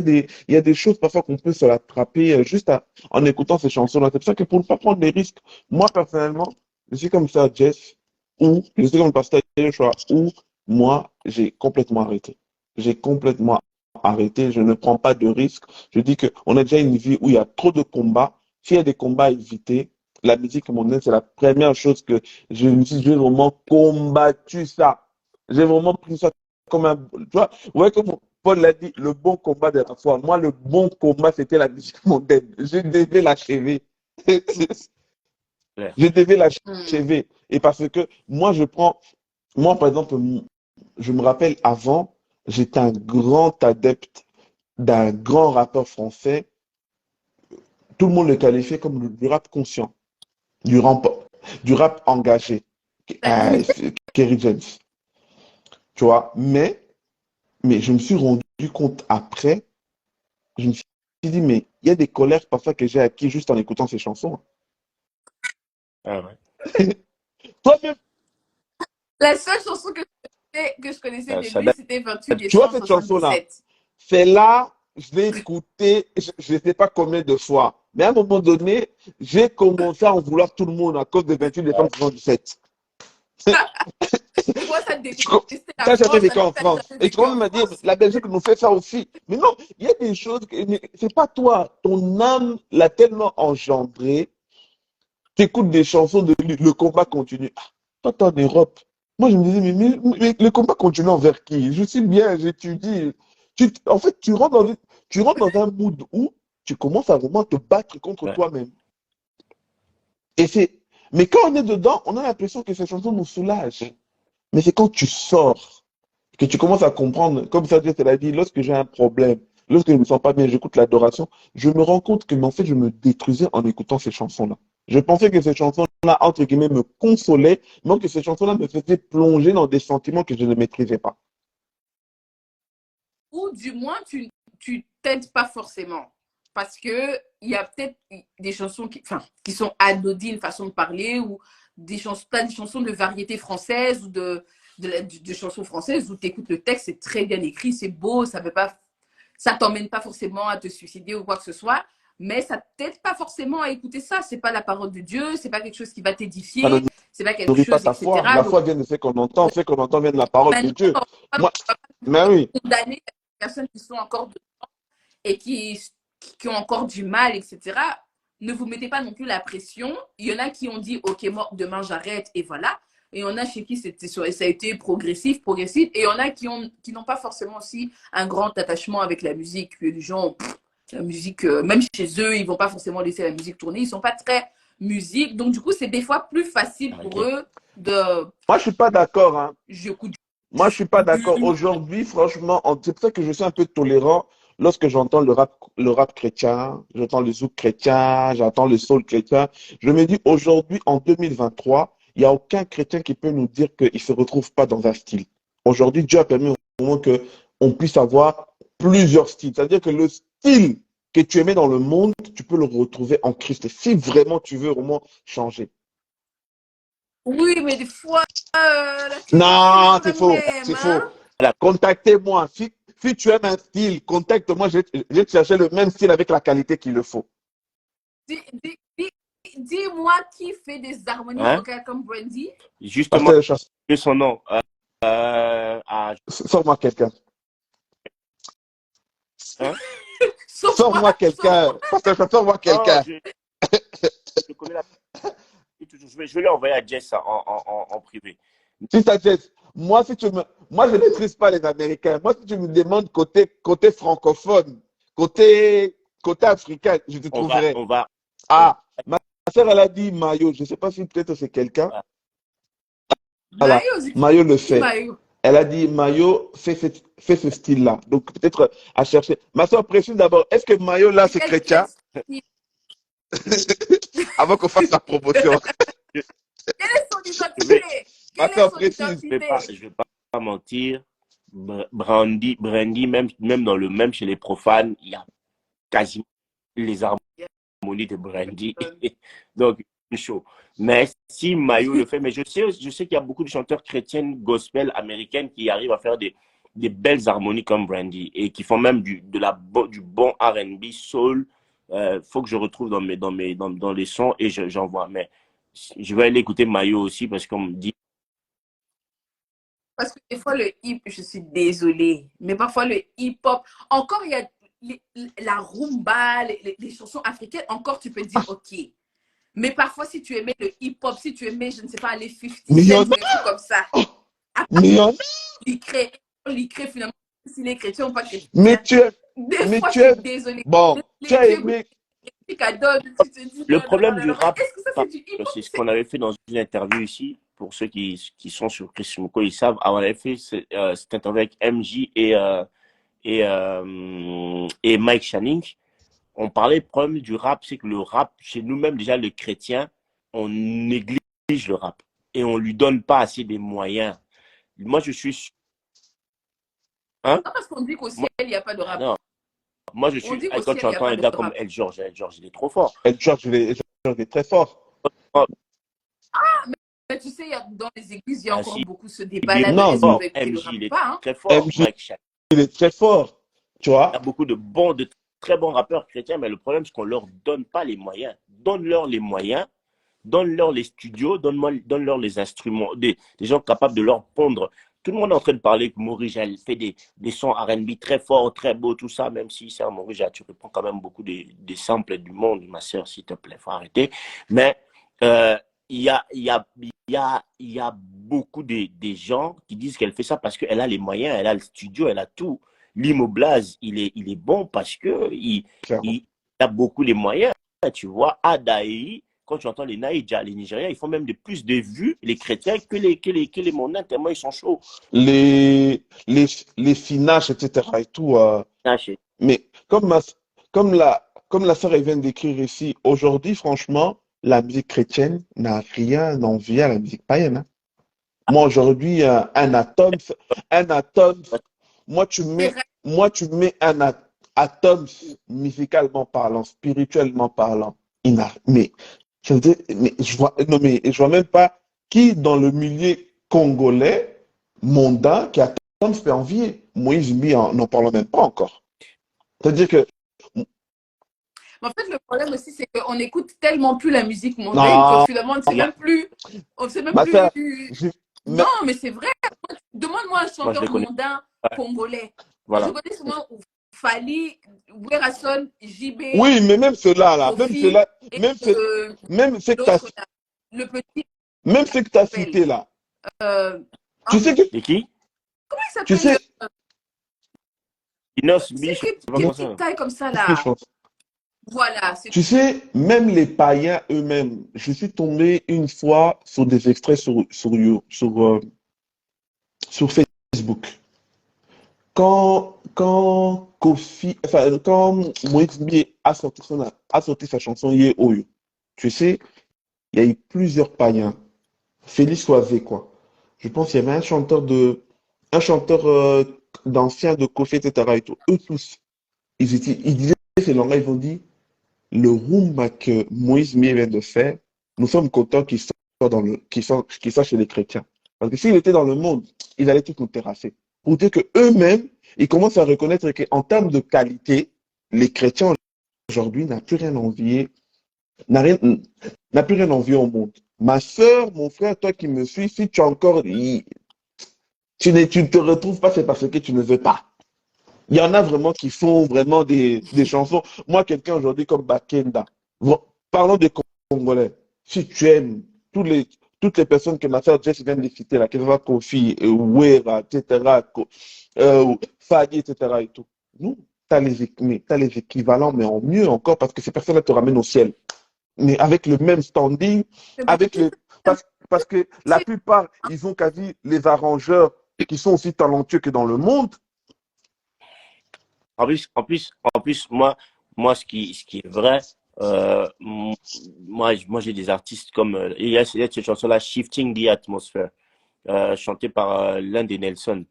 a des choses parfois qu'on peut se l'attraper en écoutant ces chansons-là. C'est pour ça que pour ne pas prendre des risques, moi personnellement, je suis comme ça, Jess, ou je suis comme le pasteur Joshua, ou moi, j'ai complètement arrêté. J'ai complètement arrêté. Je ne prends pas de risques. Je dis qu'on a déjà une vie où il y a trop de combats. S'il y a des combats à éviter, la musique mondaine, c'est la première chose que j'ai vraiment combattu ça. J'ai vraiment pris ça comme un, tu vois, ouais, comme Paul l'a dit, le bon combat de la foi. Moi, le bon combat, c'était la musique mondaine. Je devais l'achever. Clair. Je devais l'achever. Et parce que moi, par exemple, je me rappelle avant, j'étais un grand adepte d'un grand rappeur français. Tout le monde le qualifiait comme du rap conscient, du rap, du rap engagé. Kerry James. Tu vois, mais je me suis rendu compte après, je me suis dit, mais il y a des colères parfois que j'ai acquis juste en écoutant ces chansons. Ah ouais. Toi-même, La seule chanson que je connaissais de Ça lui, date. c'était 28 tu vois décembre cette chanson-là, 77. c'est là, je l'ai écoutée, je ne sais pas combien de fois. Mais à un moment donné, j'ai commencé à en vouloir tout le monde à cause de 28 décembre 77. Toi, ça te Tu co- détestait la Ça, jamais France, vécu alors en que t'as France. jamais Et tu vécu commences en à me dire, France. la Belgique nous fait ça aussi. Mais non, il y a des choses, c'est pas toi. Ton âme l'a tellement engendré. Tu écoutes des chansons de lui, le combat continue. Ah, toi, t'es en Europe. Moi, je me disais, mais le combat continue envers qui? Je suis bien, j'étudie. En fait, tu rentres dans un mood où tu commences à vraiment te battre contre Ouais. toi-même. Et mais quand on est dedans, on a l'impression que ces chansons nous soulagent. Mais c'est quand tu sors que tu commences à comprendre, comme ça, Dieu te l'a dit, lorsque j'ai un problème, lorsque je ne me sens pas bien, j'écoute l'adoration, je me rends compte que, mais en fait, je me détruisais en écoutant ces chansons-là. Je pensais que ces chansons-là, entre guillemets, me consolaient, mais que ces chansons-là me faisaient plonger dans des sentiments que je ne maîtrisais pas. Ou du moins, tu t'aides pas forcément. Parce que il y a peut-être des chansons qui sont anodines, façon de parler, ou des chansons de variété française ou de chansons françaises où tu écoutes le texte, c'est très bien écrit, c'est beau, ça t'emmène pas forcément à te suicider ou quoi que ce soit, mais ça t'aide pas forcément à écouter ça. C'est pas la parole de Dieu, c'est pas quelque chose qui va Ça ne t'édifier, c'est pas quelque nourrit pas chose, ta foi. etc. La Donc, foi vient de ce qu'on entend vient de la parole de maintenant, Dieu. on Moi, va pas mais oui, condamner les personnes qui sont encore et qui ont encore du mal, etc., ne vous mettez pas non plus la pression. Il y en a qui ont dit, OK, moi, demain, j'arrête, et voilà. Et il y en a chez qui ça a été progressif. Et il y en a qui n'ont pas forcément aussi un grand attachement avec la musique. Puis les gens, la musique, même chez eux, ils ne vont pas forcément laisser la musique tourner. Ils ne sont pas très musique. Donc, du coup, c'est des fois plus facile pour Ok. eux de... moi, je suis pas d'accord, hein. J'écoute Moi, je suis pas d'accord. du... Aujourd'hui, franchement, c'est pour ça que je suis un peu tolérant lorsque j'entends le rap chrétien, j'entends le zouk chrétien, j'entends le soul chrétien. Je me dis, aujourd'hui, en 2023, il n'y a aucun chrétien qui peut nous dire qu'il ne se retrouve pas dans un style. Aujourd'hui, Dieu a permis au moment qu'on puisse avoir plusieurs styles. C'est-à-dire que le style que tu aimais dans le monde, tu peux le retrouver en Christ. Si vraiment tu veux vraiment changer. Oui, mais des fois, la théorie, c'est Non, toujours c'est la faux, même. c'est Hein? faux. Contactez-moi. Si tu aimes un style, contacte-moi. Je vais te chercher le même style avec la qualité qu'il le faut. Dis, dis, dis, dis-moi qui fait des harmonies Hein? vocales comme Brandy. Justement, Pasteur Chasse, son nom. sors-moi quelqu'un. Hein? Sors-moi quelqu'un. Pasteur, sors-moi Non, quelqu'un. je connais la. Je vais lui envoyer à Jess en privé. Si ça Jess, moi, moi, je ne maîtrise pas les Américains. Moi, si tu me demandes côté francophone, côté africain, je te trouverai. Ah, ma soeur, elle a dit Mayo. Je ne sais pas si peut-être c'est quelqu'un. Voilà, Mayo le fait. Mayo. Elle a dit Mayo fait ce style-là. Donc, peut-être à chercher. Ma soeur précise d'abord, est-ce que Mayo, là, c'est chrétien? Avant qu'on fasse la promotion. Quelle est son identité? Ma soeur précise. Je ne vais pas mentir. Brandy, même chez les profanes, il y a quasiment les harmonies de Brandy. Donc, chaud. Mais si Mayo le fait, mais je sais qu'il y a beaucoup de chanteurs chrétiennes gospel américaines qui arrivent à faire des belles harmonies comme Brandy et qui font même du bon R&B, soul. Faut que je retrouve dans les sons et j'en vois. Mais je vais aller écouter Mayo aussi parce qu'on me dit. Parce que des fois, le hip, je suis désolée, mais parfois le hip-hop, encore il y a la rumba, les chansons africaines, encore tu peux dire ok. Mais parfois, si tu aimais le hip-hop, si tu aimais, je ne sais pas, les 50 Cent, des trucs comme ça. Il crée finalement, s'il est chrétien ou pas chrétien. Mais tu es. Des fois, je suis désolée. Bon, tu as aimé. Le problème du rap, c'est ce qu'on avait fait dans une interview ici. Pour ceux qui sont sur Chris Moko, ils savent. On avait fait cette interview avec MJ et Mike Channing. On parlait du problème du rap, c'est que le rap, chez nous-mêmes, déjà, les chrétiens, on néglige le rap et on lui donne pas assez des moyens. Moi, je suis. Hein? Non, parce qu'on dit qu'au ciel, il n'y a pas de rap. Non. Moi, je suis. Quand tu entends un gars comme El George, il est trop fort. El George, il est très fort. Mais tu sais, dans les églises, il y a encore beaucoup ce débat-là. Non, MJ, il est très fort. Il est très fort. Tu vois? Il y a beaucoup de très bons rappeurs chrétiens, mais le problème, c'est qu'on ne leur donne pas les moyens. Donne-leur les moyens, donne-leur les studios, donne-leur les instruments, des gens capables de leur pondre. Tout le monde est en train de parler que Maurice fait des sons R&B très forts, très beaux, tout ça, même si c'est un Maurice, tu reprends quand même beaucoup des samples du monde, ma soeur, s'il te plaît, faut arrêter. Mais il y a beaucoup de gens qui disent qu'elle fait ça parce qu'elle a les moyens, elle a le studio, elle a tout. Limo Blaze, il est bon parce que il a beaucoup les moyens. Tu vois, Adaï, quand tu entends les Naïdja, les Nigériens, ils font même plus de vues, les chrétiens, que les mondains, tellement ils sont chauds. Les finaches, etc. et tout. Mais comme la sœur vient d'écrire ici, aujourd'hui, franchement, la musique chrétienne n'a rien envié à la musique païenne. Hein. Moi, aujourd'hui, un atome, moi, tu mets un atome musicalement parlant, spirituellement parlant. Mais je vois même pas qui dans le milieu congolais mondain qui atome peut envier. Moïse Mbi, n'en parlons même pas encore. C'est-à-dire que. En fait, le problème aussi, c'est qu'on n'écoute tellement plus la musique mondaine que finalement, on ne sait même plus. On ne sait même plus. Non, mais c'est vrai. Demande-moi un chanteur mondain congolais. Voilà. Je connais souvent Fali, Werason, JB. Oui, mais même ceux-là, là, même ceux-là, même ceux que tu as. Le petit. Même ceux que tu as cités là. Tu sais que. C'est qui? Comment il s'appelle? Tu sais. Inos Biche. Petite taille comme ça là. Voilà. Tu sais, même les païens eux-mêmes, je suis tombé une fois sur des extraits sur Facebook. Quand Moïse Mbi a sorti sa chanson Ye Oyo, tu sais, il y a eu plusieurs païens. Félix Oavé, quoi. Je pense qu'il y avait un chanteur d'ancien de Kofi, etc. Et tout. Eux tous, ils disaient ces langues, ils ont dit, le rumba que Moïse Mbi vient de faire, nous sommes contents qu'il soit chez les chrétiens. Parce que s'il était dans le monde, ils allaient tous nous terrasser. Pour dire qu'eux-mêmes, ils commencent à reconnaître qu'en termes de qualité, les chrétiens aujourd'hui n'ont plus rien à envier, n'a plus rien à envier au monde. Ma soeur, mon frère, toi qui me suis, si tu as encore... Tu ne te retrouves pas, c'est parce que tu ne veux pas. Il y en a vraiment qui font vraiment des chansons. Moi, quelqu'un aujourd'hui comme Bakenda, parlons des Congolais. Si tu aimes toutes les personnes que ma soeur Jess vient de citer, là, que ce soit Kofi, Wera, etc., Fadi, etc. et tout. Nous, tu as les équivalents, mais en mieux encore, parce que ces personnes-là te ramènent au ciel. Mais avec le même standing, avec le, parce que la plupart, ils ont quasi les arrangeurs qui sont aussi talentueux que dans le monde. En plus, moi, ce qui est vrai, moi, j'ai des artistes comme, il y a cette chanson-là, Shifting the Atmosphere, chantée par l'un des Nelson.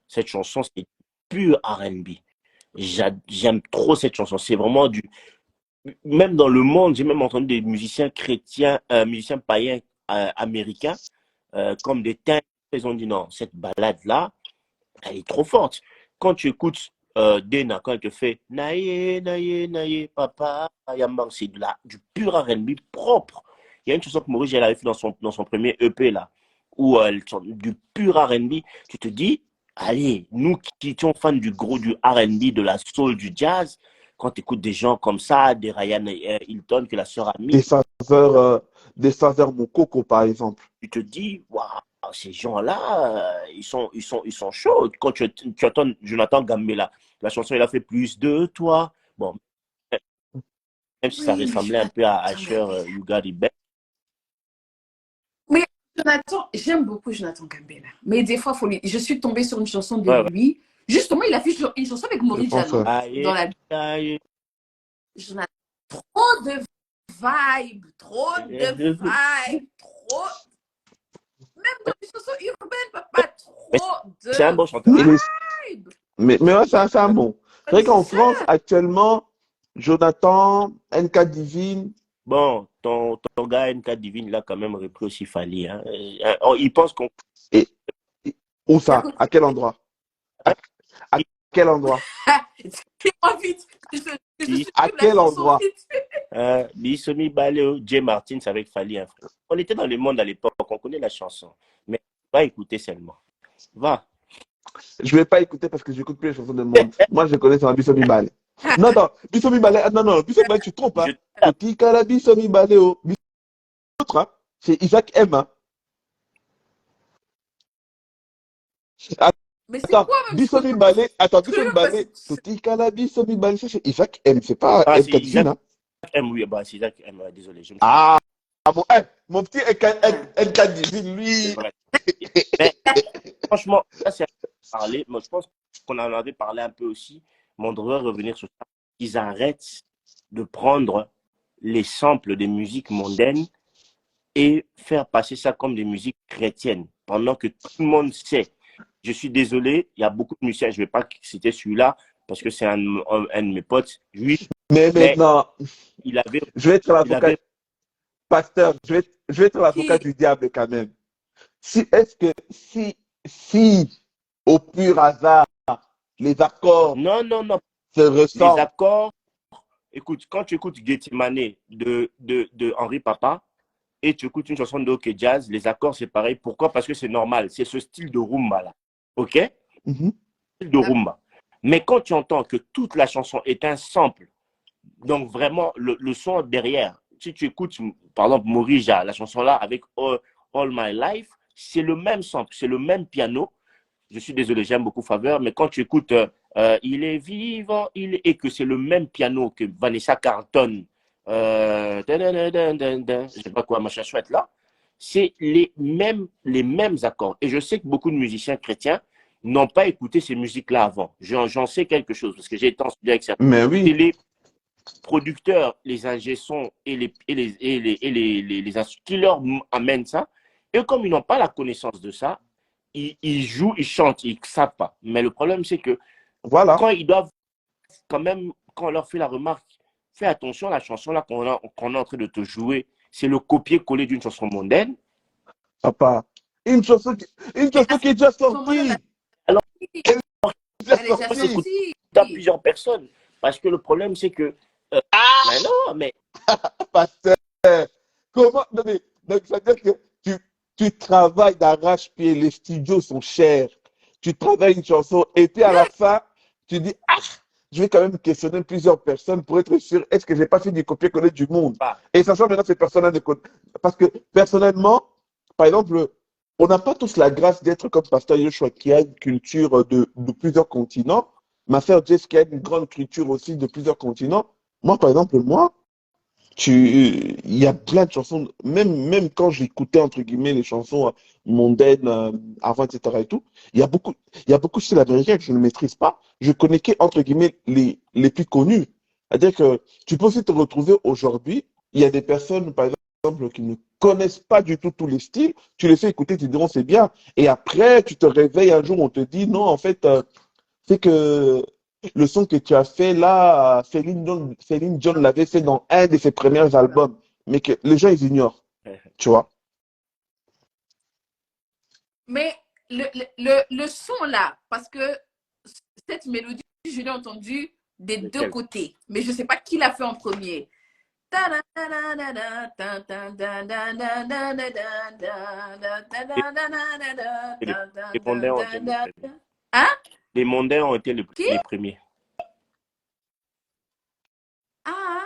Cette chanson, c'est pur R&B. J'aime trop cette chanson. C'est vraiment même dans le monde, j'ai même entendu des musiciens chrétiens, musiciens païens américains, comme des teintes, ils ont dit non, cette balade-là, elle est trop forte. Quand tu écoutes Dena, quand elle te fait Naye, Naye, Naye, papa, Yambang, c'est du pur R&B propre. Il y a une chanson que Maurice elle avait fait dans son premier EP là, où elle chante du pur R&B. Tu te dis, allez, nous qui étions fans du gros du R&B, de la soul, du jazz, quand tu écoutes des gens comme ça, des Ryan Hilton que la sœur a mis, Des saveurs Mokoko, par exemple. tu te dis, waouh, ces gens-là, ils sont chauds. Quand tu entends Jonathan Gambella, la chanson, il a fait plus de toi. Bon, même si ça Oui, mais ressemblait un peu à Jonathan Asher Gambella. You Got It Back. Mais Jonathan, j'aime beaucoup Jonathan Gambella. Mais des fois, je suis tombée sur une chanson de Ouais, ouais. lui. Justement, il a fait une chanson avec Je Maurice pense, Jeannot dans Aïe, la aïe, Jonathan. Trop de vibe, trop de vibe, trop. Même dans les chansons urbaines, papa, mais trop c'est un de bon chanteur. vibe. mais ouais, c'est un bon. C'est vrai C'est qu'en ça. France, actuellement, Jonathan, NK Divine, Bon, ton gars NK Divine, là, quand même repris aussi Fali. Hein. Il pense qu'on. et, où ça? D'accord. À quel endroit? À quel endroit? Dis-moi vite. Que je À supprime la quel chanson endroit? vite. Bisomi Baleo, Jay Martins avec Fali. Hein, frère. On était dans le monde à l'époque, on connaît la chanson. Mais va écouter seulement. Va. Je vais pas écouter parce que j'écoute plus les chansons de monde. Moi, je connais sur Bisomi Balé. Non, non, Bisomi Balé, non, non, Bisomi Balé, tu te trompes, hein. Je Totika la Bisomi Balé, oh. L'autre, hein, c'est Isaac M, hein. Mais c'est Attends, quoi même ce Bisomi Balé, attends, truc? Bisomi Balé, Totika la Bisomi Balé, ça c'est Isaac M, c'est pas Ah, c'est MK Divine, Isaac hein. M, oui, bah, c'est Isaac M, désolé, je me suis Ah, mon petit NK Divine, c'est lui. vrai. Mais franchement, ça c'est à parler. Moi, je pense qu'on en avait parlé un peu aussi, mais on devrait revenir sur ça. Ils arrêtent de prendre les samples des musiques mondaines et faire passer ça comme des musiques chrétiennes, pendant que tout le monde sait. Je suis désolé, il y a beaucoup de musiciens, je ne vais pas citer celui-là, parce que c'est un de mes potes, juif, Mais mais maintenant, il avait, je vais être il l'avocat, avait pasteur, je vais être l'avocat Qui? du diable quand même. Si, au pur hasard, les accords non, non, non, se les ressemblent, accords, écoute, quand tu écoutes Gethsemane de Henri Papa, et tu écoutes une chanson de OK Jazz, les accords c'est pareil. Pourquoi? Parce que c'est normal. C'est ce style de rumba là. OK? mhm, Style de rumba. Mais quand tu entends que toute la chanson est un sample, donc vraiment le son derrière, si tu écoutes par exemple Morija, la chanson là avec All My Life, c'est le même sample, c'est le même piano. Je suis désolé, j'aime beaucoup Faveur, mais quand tu écoutes Il est vivant, et que c'est le même piano que Vanessa Carlton, je sais pas quoi, machin chouette là, c'est les mêmes accords. Et je sais que beaucoup de musiciens chrétiens n'ont pas écouté ces musiques-là avant. J'en sais quelque chose parce que j'ai été en studio avec certains. mais C'est oui, les producteurs, les ingé-sons et qui leur amènent ça. Et comme ils n'ont pas la connaissance de ça, ils jouent, ils chantent, ils ne savent pas. Mais le problème, c'est que voilà, quand ils doivent, quand même, quand on leur fait la remarque, fais attention à la chanson là qu'on est en train de te jouer, c'est le copier-coller d'une chanson mondaine. papa. Une chanson qui est déjà Comment sortie. Alors, Elle est déjà elle est déjà moi, c'est sortie. sortie. à plusieurs personnes. Parce que le problème, c'est que, mais non, mais Pasteur. Comment? Non, mais, donc, ça veut dire que tu travailles d'arrache-pied, les studios sont chers. Tu travailles une chanson et puis à la fin, tu dis, ah, je vais quand même questionner plusieurs personnes pour être sûr, est-ce que j'ai pas fait du copier-coller du monde? Pas. Et sachant maintenant ces personnes de côté. Parce que personnellement, par exemple, on n'a pas tous la grâce d'être comme Pasteur Yoshua qui a une culture de plusieurs continents. Ma sœur Jess qui a une grande culture aussi de plusieurs continents. Moi, par exemple, il y a plein de chansons, même quand j'écoutais, entre guillemets, les chansons mondaines avant, etc. et tout, il y a beaucoup de styles américains que je ne maîtrise pas. Je connais que, entre guillemets, les plus connus. C'est-à-dire que tu peux aussi te retrouver aujourd'hui, il y a des personnes, par exemple, qui ne connaissent pas du tout tous les styles, tu les fais écouter, tu te diront c'est bien. Et après, tu te réveilles un jour, on te dit non, en fait, c'est que le son que tu as fait là, Céline Dion l'avait fait dans un de ses premiers albums, mais que les gens, ils ignorent, tu vois. Mais le son là, parce que cette mélodie, je l'ai entendue des deux Lequel? côtés, mais je ne sais pas qui l'a fait en premier. Les, les mondains ont été les premiers. Hein? Les mondains ont été Qui? les premiers. Ah,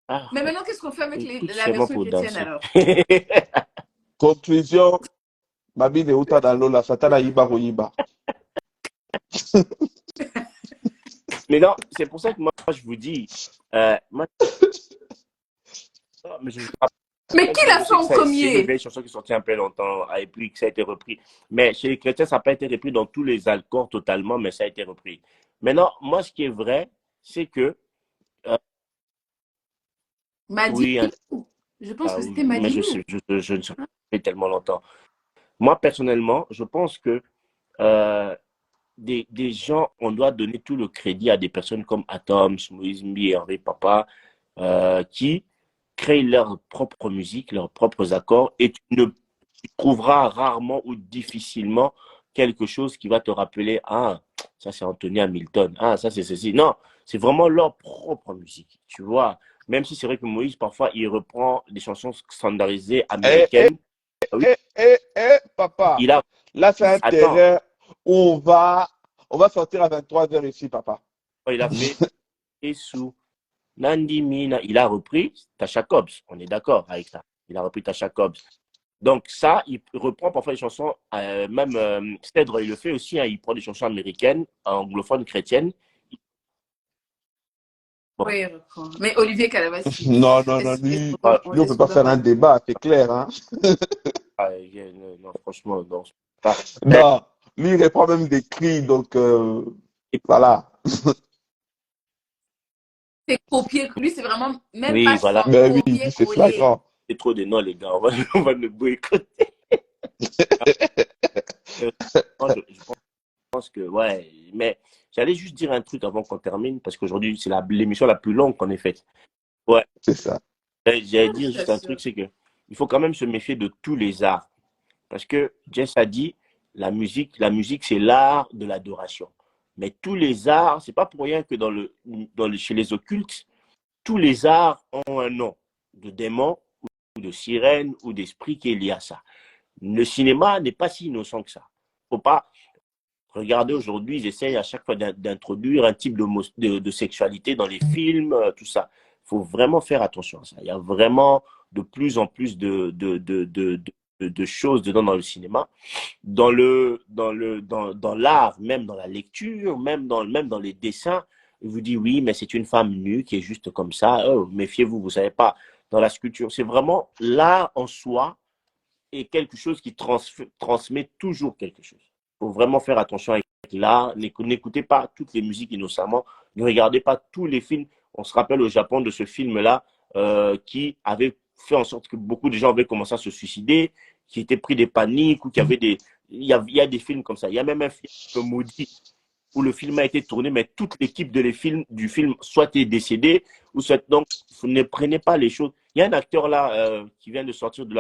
Ah, mais maintenant, qu'est-ce qu'on fait avec écoute la seulement version pour chrétienne danser. alors? Conclusion, Babi de Uta Dalola, Satana Yiba Royiba. Mais non, c'est pour ça que moi, je vous dis, moi, mais je Mais qui moi, l'a je fait sais que en c'est une premier? vieille chanson qui est sortie un peu longtemps, et puis que ça a été repris. Mais chez les chrétiens, ça n'a pas été repris dans tous les accords totalement, mais ça a été repris. Maintenant, moi, ce qui est vrai, c'est que, euh, oui, Madiou. Je pense que c'était mais Madiou. je ne sais pas depuis tellement longtemps. Moi, personnellement, je pense que euh, des gens, on doit donner tout le crédit à des personnes comme Atoms, Moïse Mbi et Henri Papa, qui créent leur propre musique, leurs propres accords, et tu trouveras rarement ou difficilement quelque chose qui va te rappeler, ah, ça c'est Anthony Hamilton, ah, ça c'est ceci. Non, c'est vraiment leur propre musique, tu vois. Même si c'est vrai que Moïse, parfois, il reprend des chansons standardisées Eh, eh, américaines. Ah oui, papa. il a, Là, c'est un attends, terrain où on va sortir à 23h ici, papa. il a fait sous Nandi Mina, il a repris Tasha Cobbs, on est d'accord avec ça. Il a repris Tasha Cobbs. Donc ça, il reprend parfois des chansons, même Cèdre, il le fait aussi, hein, il prend des chansons américaines, anglophones, chrétiennes. Bon, Oui, reprend. Mais Olivier Calavassi, Non, non, non, lui, on lui, on laisse peut pas tomber faire un encore. débat, c'est clair, hein. non, franchement, non. Pas. Non, lui, il reprend même des cris, donc Et voilà. C'est copier, lui, c'est vraiment même oui, pas voilà, sans Ben oui, il dit c'est copier-coller. flagrant. c'est trop de noms, les gars, on va nous boycotter. Moi, je pense que, ouais, mais j'allais juste dire un truc avant qu'on termine, parce qu'aujourd'hui, c'est l'émission la plus longue qu'on ait faite. Ouais, C'est ça. j'allais Ah, je dire juste un truc, t'assure. c'est que il faut quand même se méfier de tous les arts. Parce que Jess a dit, la musique, c'est l'art de l'adoration. Mais tous les arts, c'est pas pour rien que chez les occultes, tous les arts ont un nom de démon ou de sirène ou d'esprit qui est lié à ça. Le cinéma n'est pas si innocent que ça. Faut pas regarder aujourd'hui, ils essayent à chaque fois d'introduire un type de sexualité dans les films, tout ça. Il faut vraiment faire attention à ça. Il y a vraiment de plus en plus de choses dedans dans le cinéma, dans l'art, même dans la lecture, même dans les dessins. Il vous dit oui, mais c'est une femme nue qui est juste comme ça. Oh, méfiez-vous, vous savez pas. Dans la sculpture, c'est vraiment l'art en soi est quelque chose qui transmet toujours quelque chose. Il faut vraiment faire attention avec l'art. N'écoutez pas toutes les musiques innocemment. Ne regardez pas tous les films. On se rappelle au Japon de ce film-là qui avait fait en sorte que beaucoup de gens avaient commencé à se suicider, qui étaient pris des paniques ou qui avaient des... il y a des films comme ça. Il y a même un film maudit où le film a été tourné, mais toute l'équipe du film soit est décédée, ou soit donc vous ne prenez pas les choses. Il y a un acteur là qui vient de sortir de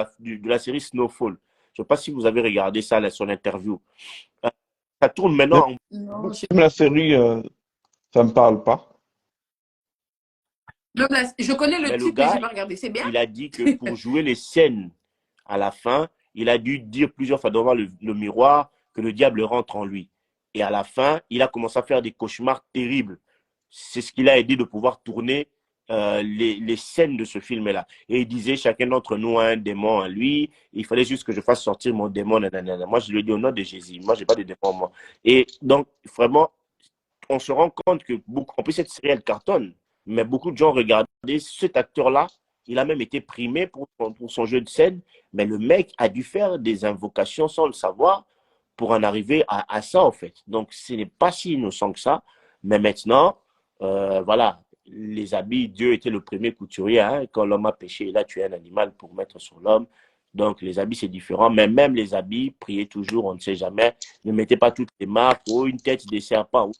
la série Snowfall. Je ne sais pas si vous avez regardé ça, là, son interview. Euh, Ça tourne Même, maintenant en Non, même la série, ça me parle pas. je connais le mais le titre, mais j'ai gars, pas regardé. C'est bien? il a dit que pour jouer les scènes à la fin, il a dû dire plusieurs fois devant le miroir que le diable rentre en lui. Et à la fin, il a commencé à faire des cauchemars terribles. C'est ce qui l'a aidé de pouvoir tourner les scènes de ce film-là. Et il disait, chacun d'entre nous a un démon à lui. Il fallait juste que je fasse sortir mon démon. Nanana. Moi, je lui ai dit au nom de Jésus. Moi, je n'ai pas de démon, moi. Et donc, vraiment, on se rend compte que beaucoup, en plus, cette série, elle cartonne. Mais beaucoup de gens regardaient cet acteur-là. Il a même été primé pour son jeu de scène. Mais le mec a dû faire des invocations sans le savoir pour en arriver à ça, en fait. Donc, ce n'est pas si innocent que ça. Mais maintenant, voilà, les habits, Dieu était le premier couturier. Hein, quand l'homme a péché, il a tué un animal pour mettre sur l'homme. Donc, les habits, c'est différent. Mais même les habits, priez toujours, on ne sait jamais. Ne mettez pas toutes les marques. Oh, une tête de serpent.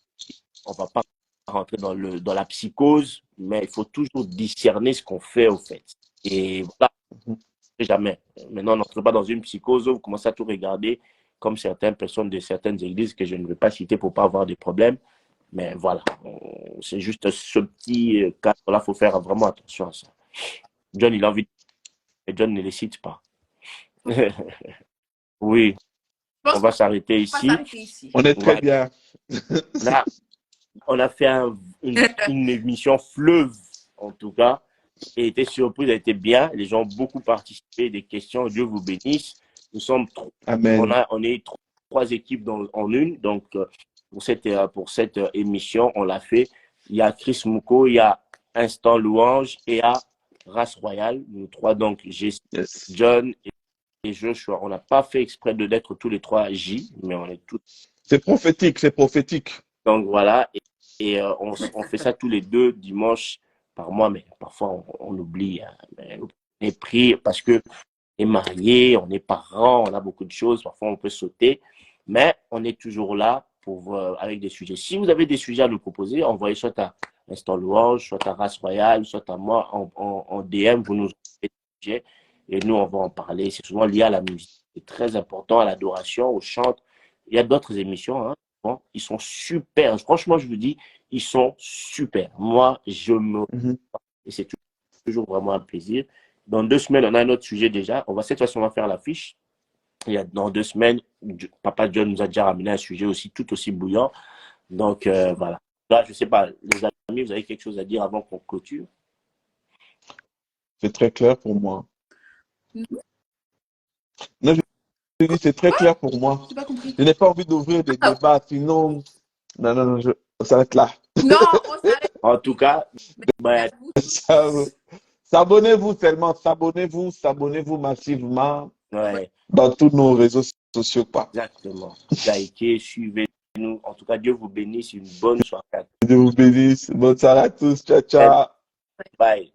On ne va pas rentrer dans la psychose, mais il faut toujours discerner ce qu'on fait, au fait. Et voilà, on ne sait jamais. Maintenant, on n'entre pas dans une psychose où vous commencez à tout regarder comme certaines personnes de certaines églises que je ne veux pas citer pour ne pas avoir des problèmes. Mais voilà, c'est juste ce petit cadre-là, il faut faire vraiment attention à ça. John, il a envie, et John ne les cite pas. Oui, on va s'arrêter ici. On est très bien. Là, on a fait une émission fleuve, en tout cas, et été surpris, elle était bien. Les gens ont beaucoup participé, des questions, Dieu vous bénisse. Nous sommes Amen. on est trois équipes en une, donc pour cette émission, on l'a fait. Il y a Chris Mouko, il y a Instant Louange et il y a Race Royale. Nous trois, donc, Yes. John et Joshua. On n'a pas fait exprès d'être tous les trois J, mais on est tous. C'est prophétique, c'est prophétique. Donc voilà, et on fait ça tous les 2 dimanches par mois, mais parfois on oublie. Hein, on est pris parce que on est marié, on est parents, on a beaucoup de choses, parfois on peut sauter, mais on est toujours là pour avec des sujets. Si vous avez des sujets à nous proposer, envoyez soit à Instant Louange, soit à Race Royale, soit à moi en DM, vous nous envoyez des sujets et nous on va en parler. C'est souvent lié à la musique, c'est très important, à l'adoration, au chant. Il y a d'autres émissions, hein. Bon, ils sont super. Franchement, je vous dis, ils sont super. Moi, et c'est toujours vraiment un plaisir. Dans 2 semaines, on a un autre sujet déjà. Cette fois-ci, on va faire l'affiche. Dans 2 semaines, Papa John nous a déjà ramené un sujet aussi tout aussi bouillant. Donc, voilà. Là, je ne sais pas, les amis, vous avez quelque chose à dire avant qu'on clôture? C'est très clair pour moi. Non, je dis, c'est très clair pour moi. J'ai pas compris. Je n'ai pas envie d'ouvrir des débats, sinon. Non, on s'arrête là. Non, on s'arrête. En tout cas, s'abonnez-vous seulement, s'abonnez-vous massivement ouais, dans tous nos réseaux sociaux. exactement. Likez, suivez-nous. En tout cas, Dieu vous bénisse. Une bonne soirée. Dieu vous bénisse. Bonne soirée à tous. Ciao, ciao. Bye.